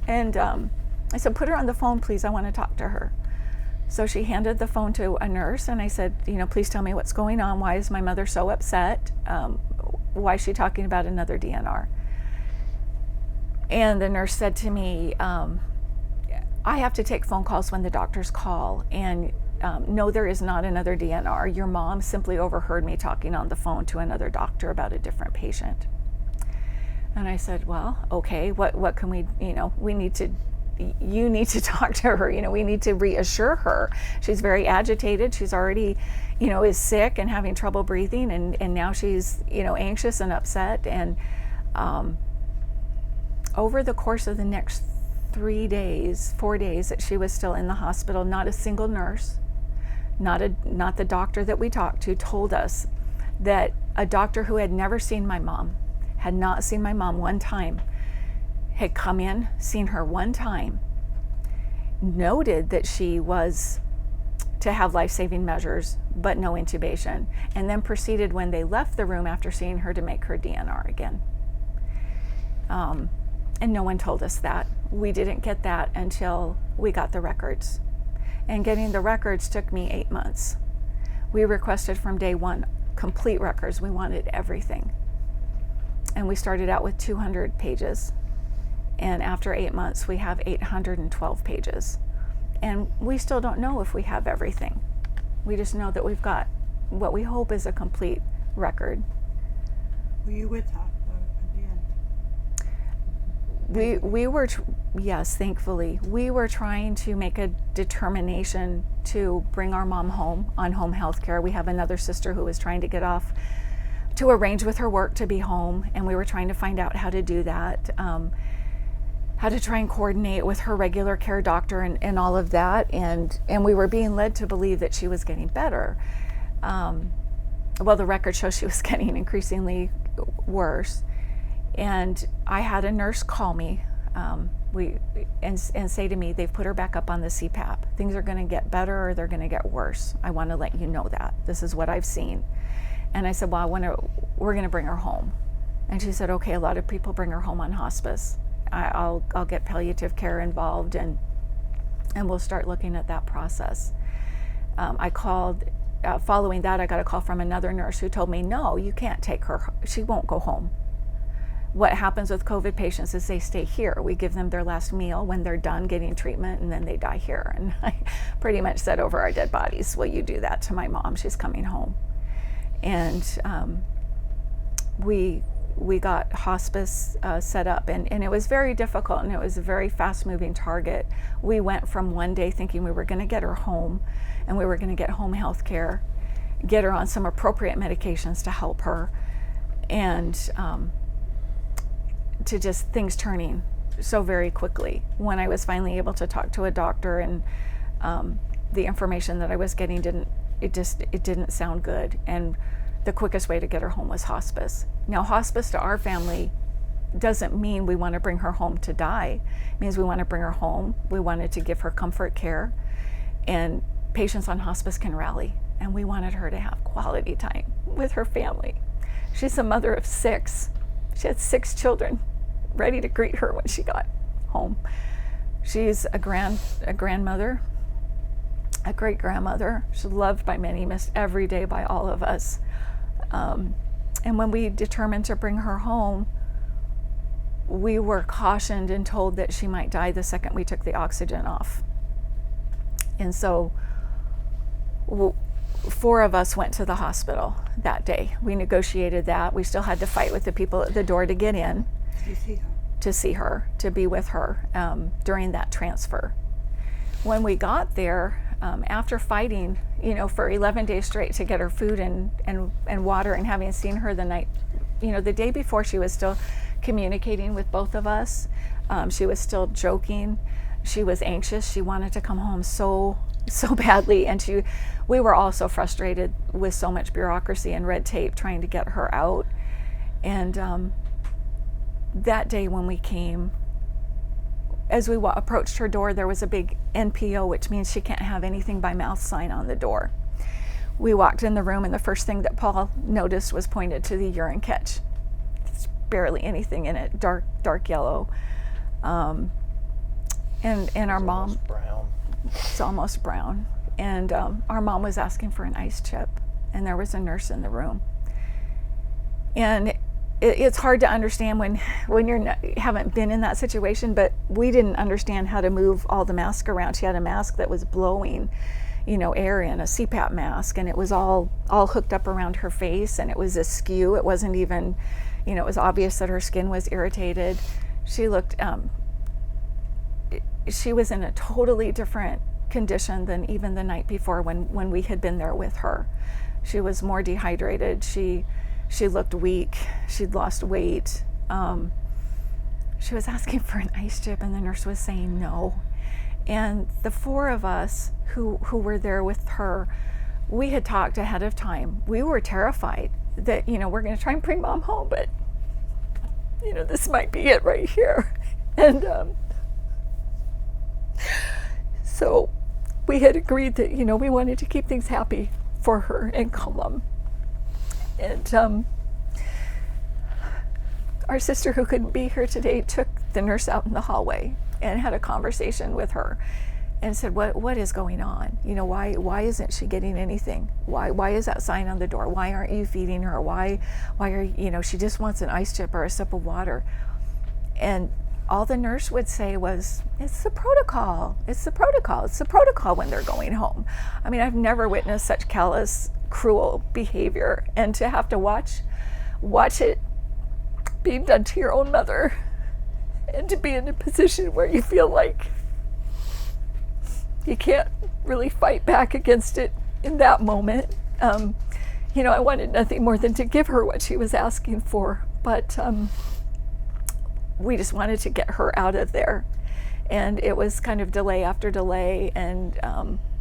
And I said, "Put her on the phone, please. I want to talk to her." So she handed the phone to a nurse, and I said, "Please tell me what's going on. Why is my mother so upset? Why is she talking about another DNR?" And the nurse said to me, "I have to take phone calls when the doctors call, and no, there is not another DNR. Your mom simply overheard me talking on the phone to another doctor about a different patient." And I said, "Well, okay, what can we, you need to talk to her. We need to reassure her. She's very agitated. She's already, is sick and having trouble breathing, and now she's, anxious and upset." And over the course of the next 4 days that she was still in the hospital, not a single nurse, not the doctor that we talked to, told us that a doctor who had never seen my mom, had not seen my mom one time, had come in, seen her one time, noted that she was to have life-saving measures, but no intubation, and then proceeded when they left the room after seeing her to make her DNR again. And no one told us that. We didn't get that until we got the records. And getting the records took me 8 months. We requested from day 1 complete records. We wanted everything. And we started out with 200 pages. And after 8 months, we have 812 pages. And we still don't know if we have everything. We just know that we've got what we hope is a complete record. Were you with her at the end? We were, yes, thankfully. We were trying to make a determination to bring our mom home on home health care. We have another sister who was trying to get off, to arrange with her work to be home, and we were trying to find out how to do that. How to try and coordinate with her regular care doctor and all of that. And we were being led to believe that she was getting better. Well, the record shows she was getting increasingly worse. And I had a nurse call me and say to me, they've put her back up on the CPAP. Things are going to get better or they're going to get worse. I want to let you know that. This is what I've seen. And I said, well, we're going to bring her home. And she said, okay, a lot of people bring her home on hospice. I'll get palliative care involved, and we'll start looking at that process. I called, following that, I got a call from another nurse who told me, no, you can't take her. She won't go home. What happens with COVID patients is they stay here. We give them their last meal when they're done getting treatment, and then they die here. And I pretty much said over our dead bodies, will you do that to my mom? She's coming home. And we got hospice set up, and it was very difficult, and it was a very fast-moving target. We went from one day thinking we were going to get her home, and we were going to get home health care, get her on some appropriate medications to help her, and to just things turning so very quickly. When I was finally able to talk to a doctor, and the information that I was getting didn't sound good, and the quickest way to get her home was hospice. Now, hospice to our family doesn't mean we want to bring her home to die. It means we want to bring her home. We wanted to give her comfort care, and patients on hospice can rally, and we wanted her to have quality time with her family. She's a mother of 6. She had 6 children ready to greet her when she got home. She's a grandmother, a great grandmother. She's loved by many, missed every day by all of us. And when we determined to bring her home, we were cautioned and told that she might die the second we took the oxygen off. And so 4 of us went to the hospital that day. We negotiated that. We still had to fight with the people at the door to get in. Did you see her? To see her, to be with her during that transfer. When we got there, after fighting, for 11 days straight to get her food and water, and having seen her the night, the day before, she was still communicating with both of us. She was still joking. She was anxious. She wanted to come home so badly, and we were all so frustrated with so much bureaucracy and red tape trying to get her out. And that day when we came, as we approached her door, there was a big NPO, which means she can't have anything by mouth sign on the door. We walked in the room, and the first thing that Paul noticed was pointed to the urine catch. There's barely anything in it, dark yellow. And our mom, brown. it's almost brown. And our mom was asking for an ice chip, and there was a nurse in the room. And it's hard to understand when you haven't been in that situation, but we didn't understand how to move all the mask around. She had a mask that was blowing, air in, a CPAP mask, and it was all hooked up around her face, and it was askew. It wasn't even, it was obvious that her skin was irritated. She looked, she was in a totally different condition than even the night before when we had been there with her. She was more dehydrated. She looked weak. She'd lost weight. She was asking for an ice chip, and the nurse was saying no. And the 4 of us who were there with her, we had talked ahead of time. We were terrified that, we're going to try and bring Mom home, but, this might be it right here. And so we had agreed that, we wanted to keep things happy for her and calm. And our sister, who couldn't be here today, took the nurse out in the hallway and had a conversation with her and said, what is going on? Why isn't she getting anything? Why is that sign on the door? Why aren't you feeding her? Why are she just wants an ice chip or a sip of water? And all the nurse would say was, it's the protocol. It's the protocol. It's the protocol when they're going home. I mean, I've never witnessed such callous, cruel behavior, and to have to watch it being done to your own mother, and to be in a position where you feel like you can't really fight back against it in that moment. I wanted nothing more than to give her what she was asking for, but we just wanted to get her out of there. And it was kind of delay after delay, and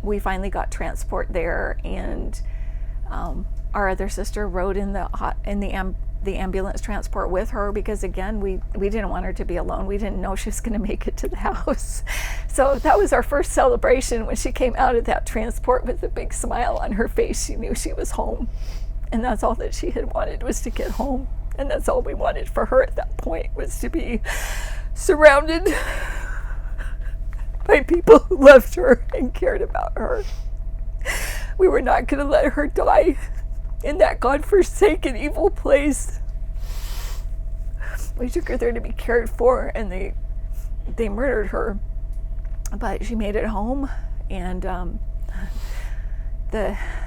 we finally got transport there, and our other sister rode in the the ambulance transport with her because, again, we didn't want her to be alone. We didn't know she was going to make it to the house. So that was our first celebration when she came out of that transport with a big smile on her face. She knew she was home. And that's all that she had wanted, was to get home. And that's all we wanted for her at that point, was to be surrounded by people who loved her and cared about her. We were not going to let her die in that godforsaken evil place. We took her there to be cared for, and they murdered her. But she made it home, and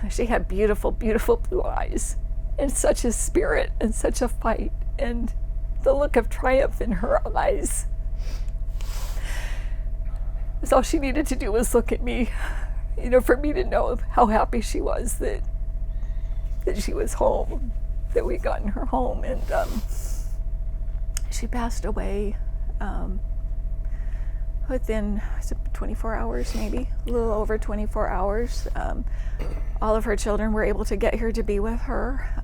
she had beautiful, beautiful blue eyes, and such a spirit, and such a fight, and the look of triumph in her eyes. That's all she needed to do was look at me, for me to know how happy she was that she was home, that we'd gotten her home. And she passed away within 24 hours, maybe a little over 24 hours. All of her children were able to get here to be with her.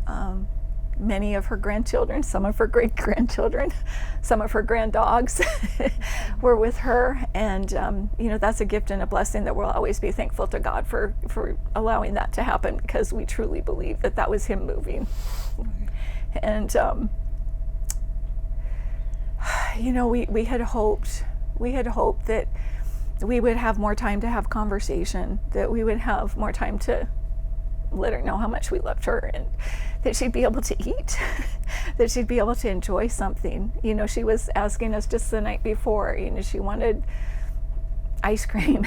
Many of her grandchildren, some of her great-grandchildren, some of her granddogs were with her. And, that's a gift and a blessing that we'll always be thankful to God for allowing that to happen, because we truly believe that was Him moving. And, we had hoped that we would have more time to have conversation, that we would have more time to let her know how much we loved her, and that she'd be able to eat, that she'd be able to enjoy something. She was asking us just the night before, she wanted ice cream.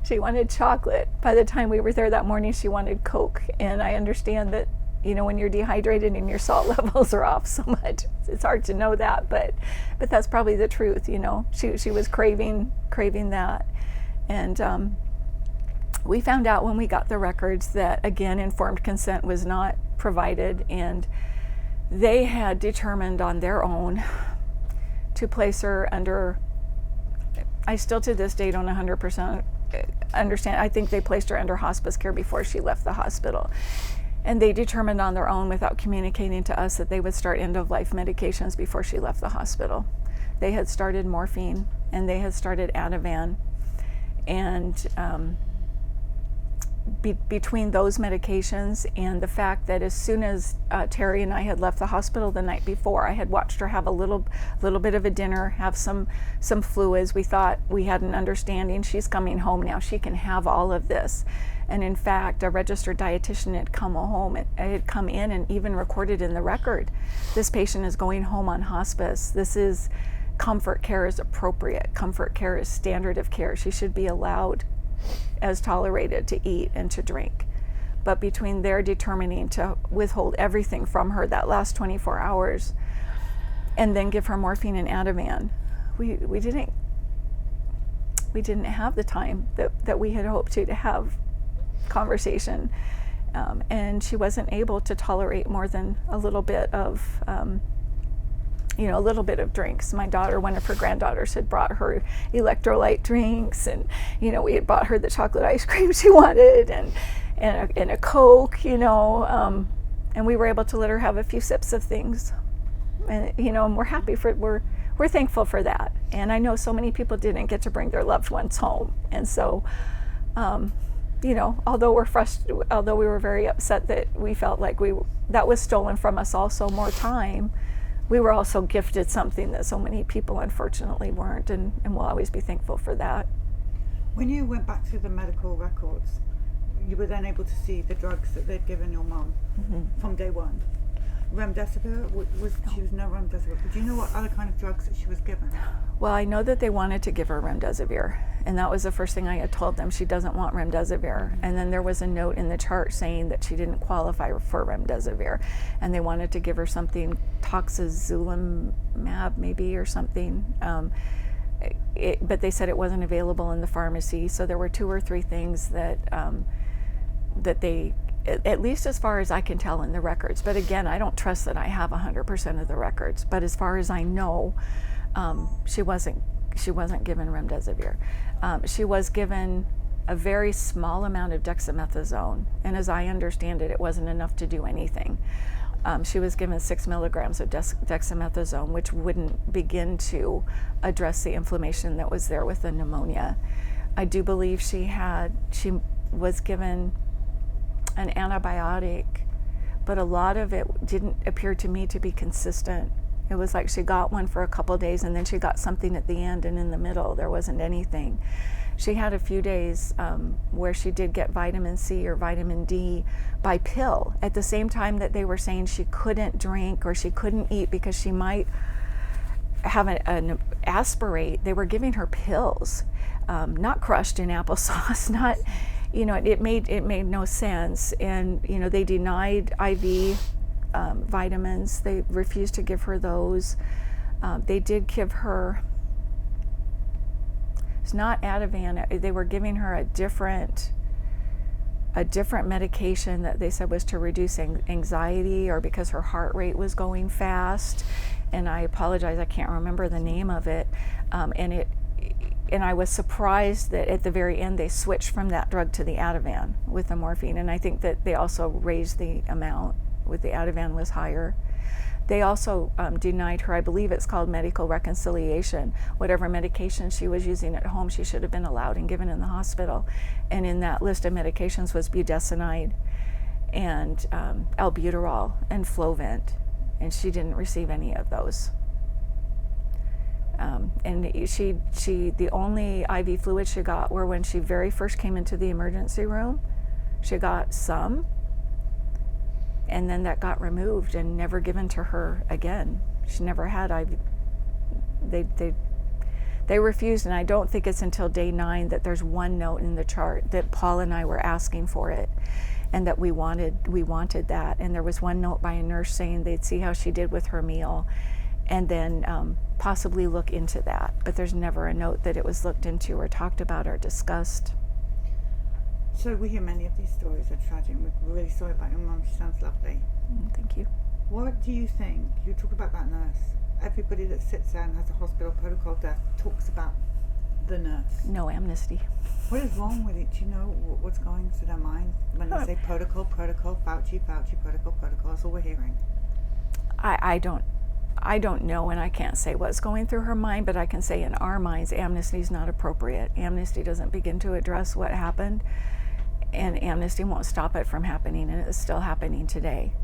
she wanted chocolate. By the time we were there that morning, she wanted Coke. And I understand that, when you're dehydrated and your salt levels are off so much, it's hard to know that, but that's probably the truth. She was craving that. And we found out when we got the records that, again, informed consent was not provided, and they had determined on their own to place her under, I still to this day don't 100% understand, I think they placed her under hospice care before she left the hospital. And they determined on their own, without communicating to us, that they would start end-of-life medications before she left the hospital. They had started morphine, and they had started Ativan, and between those medications and the fact that as soon as Terry and I had left the hospital the night before, I had watched her have a little bit of a dinner, have some fluids. We thought we had an understanding. She's coming home now. She can have all of this. And in fact, a registered dietitian had come in and even recorded in the record, this patient is going home on hospice. This is comfort care is appropriate. Comfort care is standard of care. She should be allowed, as tolerated, to eat and to drink. But between their determining to withhold everything from her that last 24 hours and then give her morphine and Ativan, we didn't have the time that we had hoped to have conversation. And she wasn't able to tolerate more than a little bit of drinks. My daughter, one of her granddaughters, had brought her electrolyte drinks, and we had bought her the chocolate ice cream she wanted, and a Coke, and we were able to let her have a few sips of things, and and we're happy for we're thankful for that. And I know so many people didn't get to bring their loved ones home, and so although we were very upset that we felt like that was stolen from us, also more time, we were also gifted something that so many people unfortunately weren't, and we'll always be thankful for that. When you went back to the medical records, you were then able to see the drugs that they'd given your mum from day one. Remdesivir, she was no remdesivir. But do you know what other kind of drugs that she was given? Well, I know that they wanted to give her remdesivir, and that was the first thing I had told them. She doesn't want remdesivir. And then there was a note in the chart saying that she didn't qualify for remdesivir, and they wanted to give her something, toxazulimab maybe, or something. But they said it wasn't available in the pharmacy. So there were 2 or 3 things that they, at least as far as I can tell in the records, but again, I don't trust that I have 100% of the records, but as far as I know, she wasn't given remdesivir. She was given a very small amount of dexamethasone, and as I understand it, it wasn't enough to do anything. She was given 6 milligrams of dexamethasone, which wouldn't begin to address the inflammation that was there with the pneumonia. I do believe she was given an antibiotic, but a lot of it didn't appear to me to be consistent. It was like she got one for a couple days and then she got something at the end, and in the middle there wasn't anything. She had a few days where she did get vitamin C or vitamin D by pill at the same time that they were saying she couldn't drink or she couldn't eat because she might have an aspirate. They were giving her pills, not crushed in applesauce, not, it made no sense. And, they denied IV vitamins. They refused to give her those. They did give her, it's not Ativan, they were giving her a different medication that they said was to reduce anxiety or because her heart rate was going fast. And I apologize, I can't remember the name of it. And I was surprised that at the very end they switched from that drug to the Ativan with the morphine. And I think that they also raised the amount with the Ativan was higher. They also denied her, I believe it's called medical reconciliation. Whatever medication she was using at home, she should have been allowed and given in the hospital. And in that list of medications was budesonide and albuterol and Flovent. And she didn't receive any of those. And the only IV fluids she got were when she very first came into the emergency room. She got some, and then that got removed and never given to her again. She never had IV. They refused, and I don't think it's until day 9 that there's one note in the chart that Paul and I were asking for it, and that we wanted that. And there was one note by a nurse saying they'd see how she did with her meal, and then possibly look into that. But there's never a note that it was looked into or talked about or discussed. So we hear many of these stories are tragic. We're really sorry about your mum. She sounds lovely. Thank you. What do you think? You talk about that nurse. Everybody that sits there and has a hospital protocol death talks about the nurse. No amnesty. What is wrong with it? Do you know what's going through their mind when they say protocol, Fauci, protocol? That's all we're hearing. I don't know, and I can't say what's going through her mind, but I can say in our minds, amnesty is not appropriate. Amnesty doesn't begin to address what happened, and amnesty won't stop it from happening, and it's still happening today.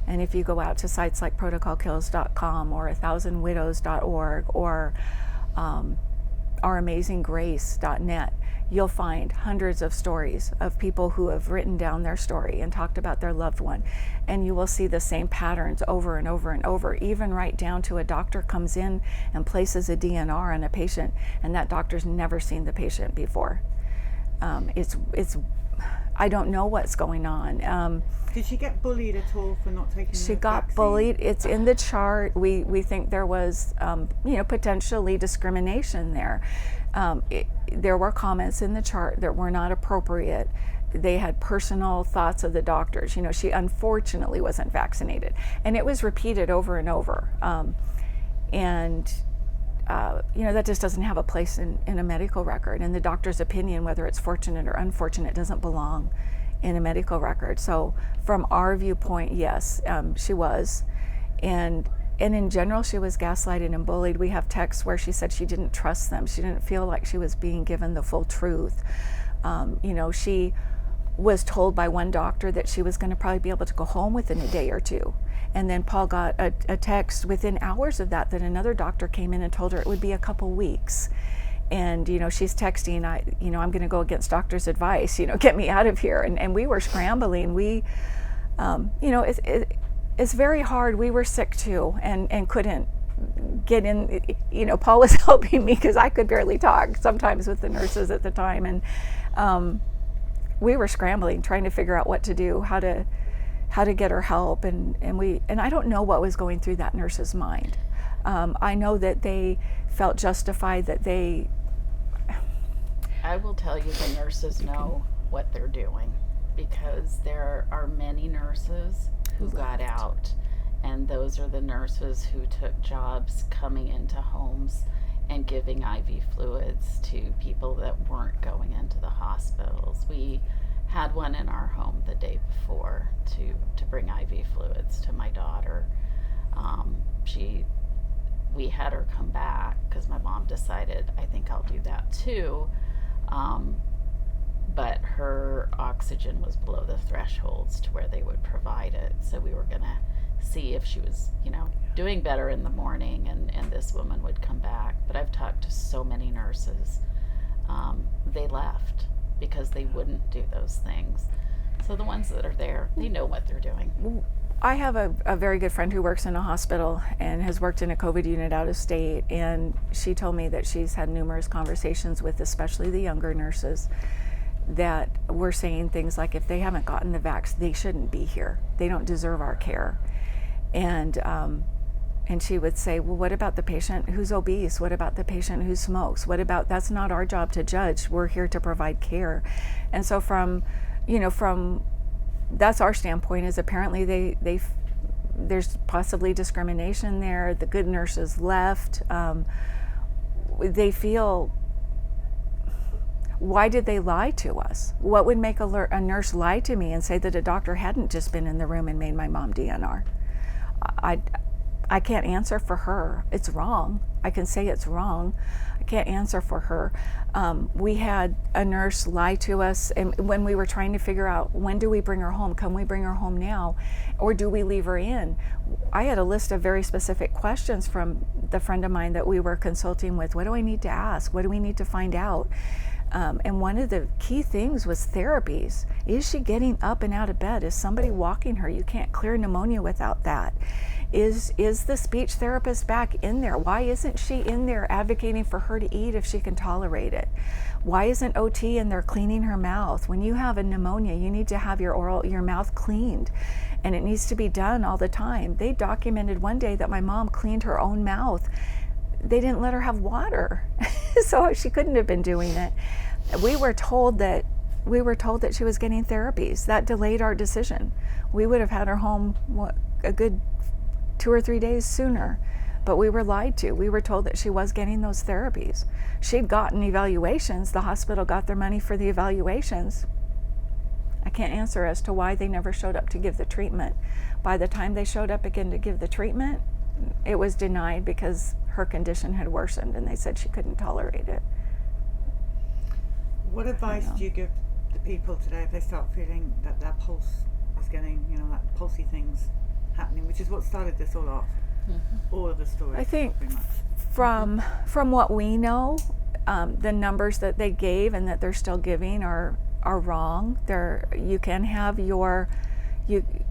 And if you go out to sites like protocolkills.com or 1000widows.org or ouramazinggrace.net, you'll find hundreds of stories of people who have written down their story and talked about their loved one. And you will see the same patterns over and over and over, even right down to a doctor comes in and places a DNR on a patient, and that doctor's never seen the patient before. I don't know what's going on. Did she get bullied at all for not taking She the got vaccine? bullied. It's in the chart. We think there was, potentially discrimination there. There were comments in the chart that were not appropriate. They had personal thoughts of the doctors. She unfortunately wasn't vaccinated, and it was repeated over and over. That just doesn't have a place in a medical record. And the doctor's opinion, whether it's fortunate or unfortunate, doesn't belong in a medical record. So from our viewpoint, yes, she was. And in general, she was gaslighted and bullied. We have texts where she said she didn't trust them. She didn't feel like she was being given the full truth. She was told by one doctor that she was going to probably be able to go home within a day or two. And then Paul got a text within hours of that another doctor came in and told her it would be a couple weeks. And, she's texting, I'm going to go against doctor's advice, get me out of here. And we were scrambling. It's very hard. We were sick too and couldn't get in. Paul was helping me because I could barely talk sometimes with the nurses at the time. And we were scrambling, trying to figure out what to do, how to get her help. And I don't know what was going through that nurse's mind. I know that they felt justified that they... I will tell you, the nurses know what they're doing, because there are many nurses who got out, and those are the nurses who took jobs coming into homes and giving IV fluids to people that weren't going into the hospitals. We had one in our home the day before to bring IV fluids to my daughter. We had her come back because my mom decided, I think I'll do that too. But her oxygen was below the thresholds to where they would provide it. So we were going to see if she was, doing better in the morning, and this woman would come back. But I've talked to so many nurses. They left because they wouldn't do those things. So the ones that are there, they know what they're doing. I have a very good friend who works in a hospital and has worked in a COVID unit out of state, and she told me that she's had numerous conversations with especially the younger nurses that were saying things like, if they haven't gotten the vax, they shouldn't be here. They don't deserve our care. And she would say, well, what about the patient who's obese? What about the patient who smokes? What about, that's not our job to judge. We're here to provide care. And so from that's our standpoint, is apparently there's possibly discrimination there. The good nurses left. They feel, why did they lie to us? What would make a nurse lie to me and say that a doctor hadn't just been in the room and made my mom DNR? I can't answer for her. It's wrong. I can say it's wrong. I can't answer for her. We had a nurse lie to us, and when we were trying to figure out, when do we bring her home? Can we bring her home now? Or do we leave her in? I had a list of very specific questions from the friend of mine that we were consulting with. What do I need to ask? What do we need to find out? And one of the key things was therapies. Is she getting up and out of bed? Is somebody walking her? You can't clear pneumonia without that. Is the speech therapist back in there? Why isn't she in there advocating for her to eat if she can tolerate it? Why isn't OT in there cleaning her mouth? When you have a pneumonia, you need to have your mouth cleaned, and it needs to be done all the time. They documented one day that my mom cleaned her own mouth. They didn't let her have water, so she couldn't have been doing it. We were told that she was getting therapies. That delayed our decision. We would have had her home a good 2 or 3 days sooner, but we were lied to. We were told that she was getting those therapies. She'd gotten evaluations. The hospital got their money for the evaluations. I can't answer as to why they never showed up to give the treatment. By the time they showed up again to give the treatment, it was denied because her condition had worsened and they said she couldn't tolerate it. What advice do you give the people today if they start feeling that their pulse is getting, that pulsy things happening, which is what started this all off? Mm-hmm. All of the stories. I think from what we know, the numbers that they gave and that they're still giving are wrong. You can have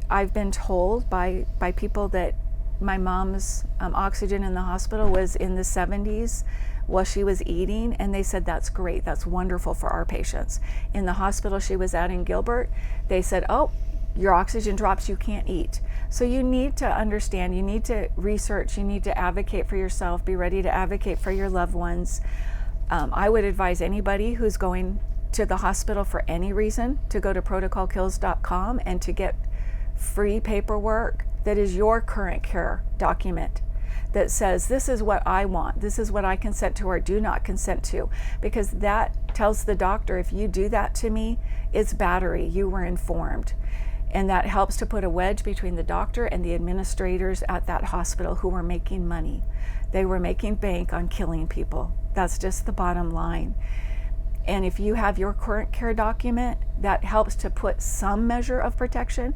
I've been told by people that my mom's oxygen in the hospital was in the 70s while she was eating, and they said that's great, that's wonderful for our patients. In the hospital she was at in Gilbert, they said, oh, your oxygen drops, you can't eat. So you need to understand, you need to research, you need to advocate for yourself, be ready to advocate for your loved ones. I would advise anybody who's going to the hospital for any reason to go to protocolkills.com and to get free paperwork that is your current care document that says, this is what I want, this is what I consent to or do not consent to, because that tells the doctor, if you do that to me, it's battery, you were informed. And that helps to put a wedge between the doctor and the administrators at that hospital who were making money. They were making bank on killing people. That's just the bottom line. And if you have your current care document, that helps to put some measure of protection.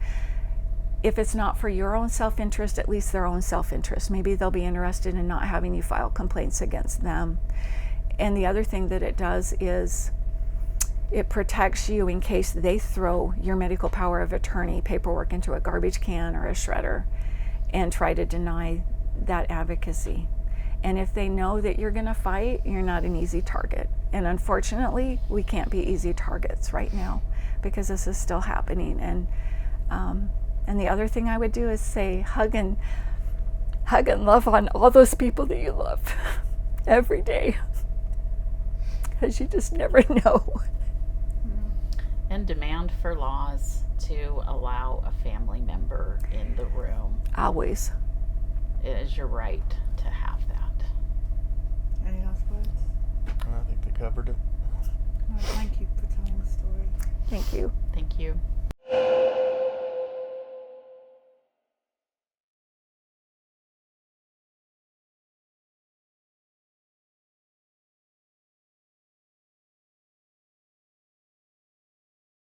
If it's not for your own self-interest, at least their own self-interest. Maybe they'll be interested in not having you file complaints against them. And the other thing that it does is it protects you in case they throw your medical power of attorney paperwork into a garbage can or a shredder and try to deny that advocacy. And if they know that you're going to fight, you're not an easy target. And unfortunately, we can't be easy targets right now because this is still happening. And the other thing I would do is say, hug and love on all those people that you love every day, because you just never know. And demand for laws to allow a family member in the room. Always. It is your right to have that. Any last words? I think they covered it. Oh, thank you for telling the story. Thank you. Thank you.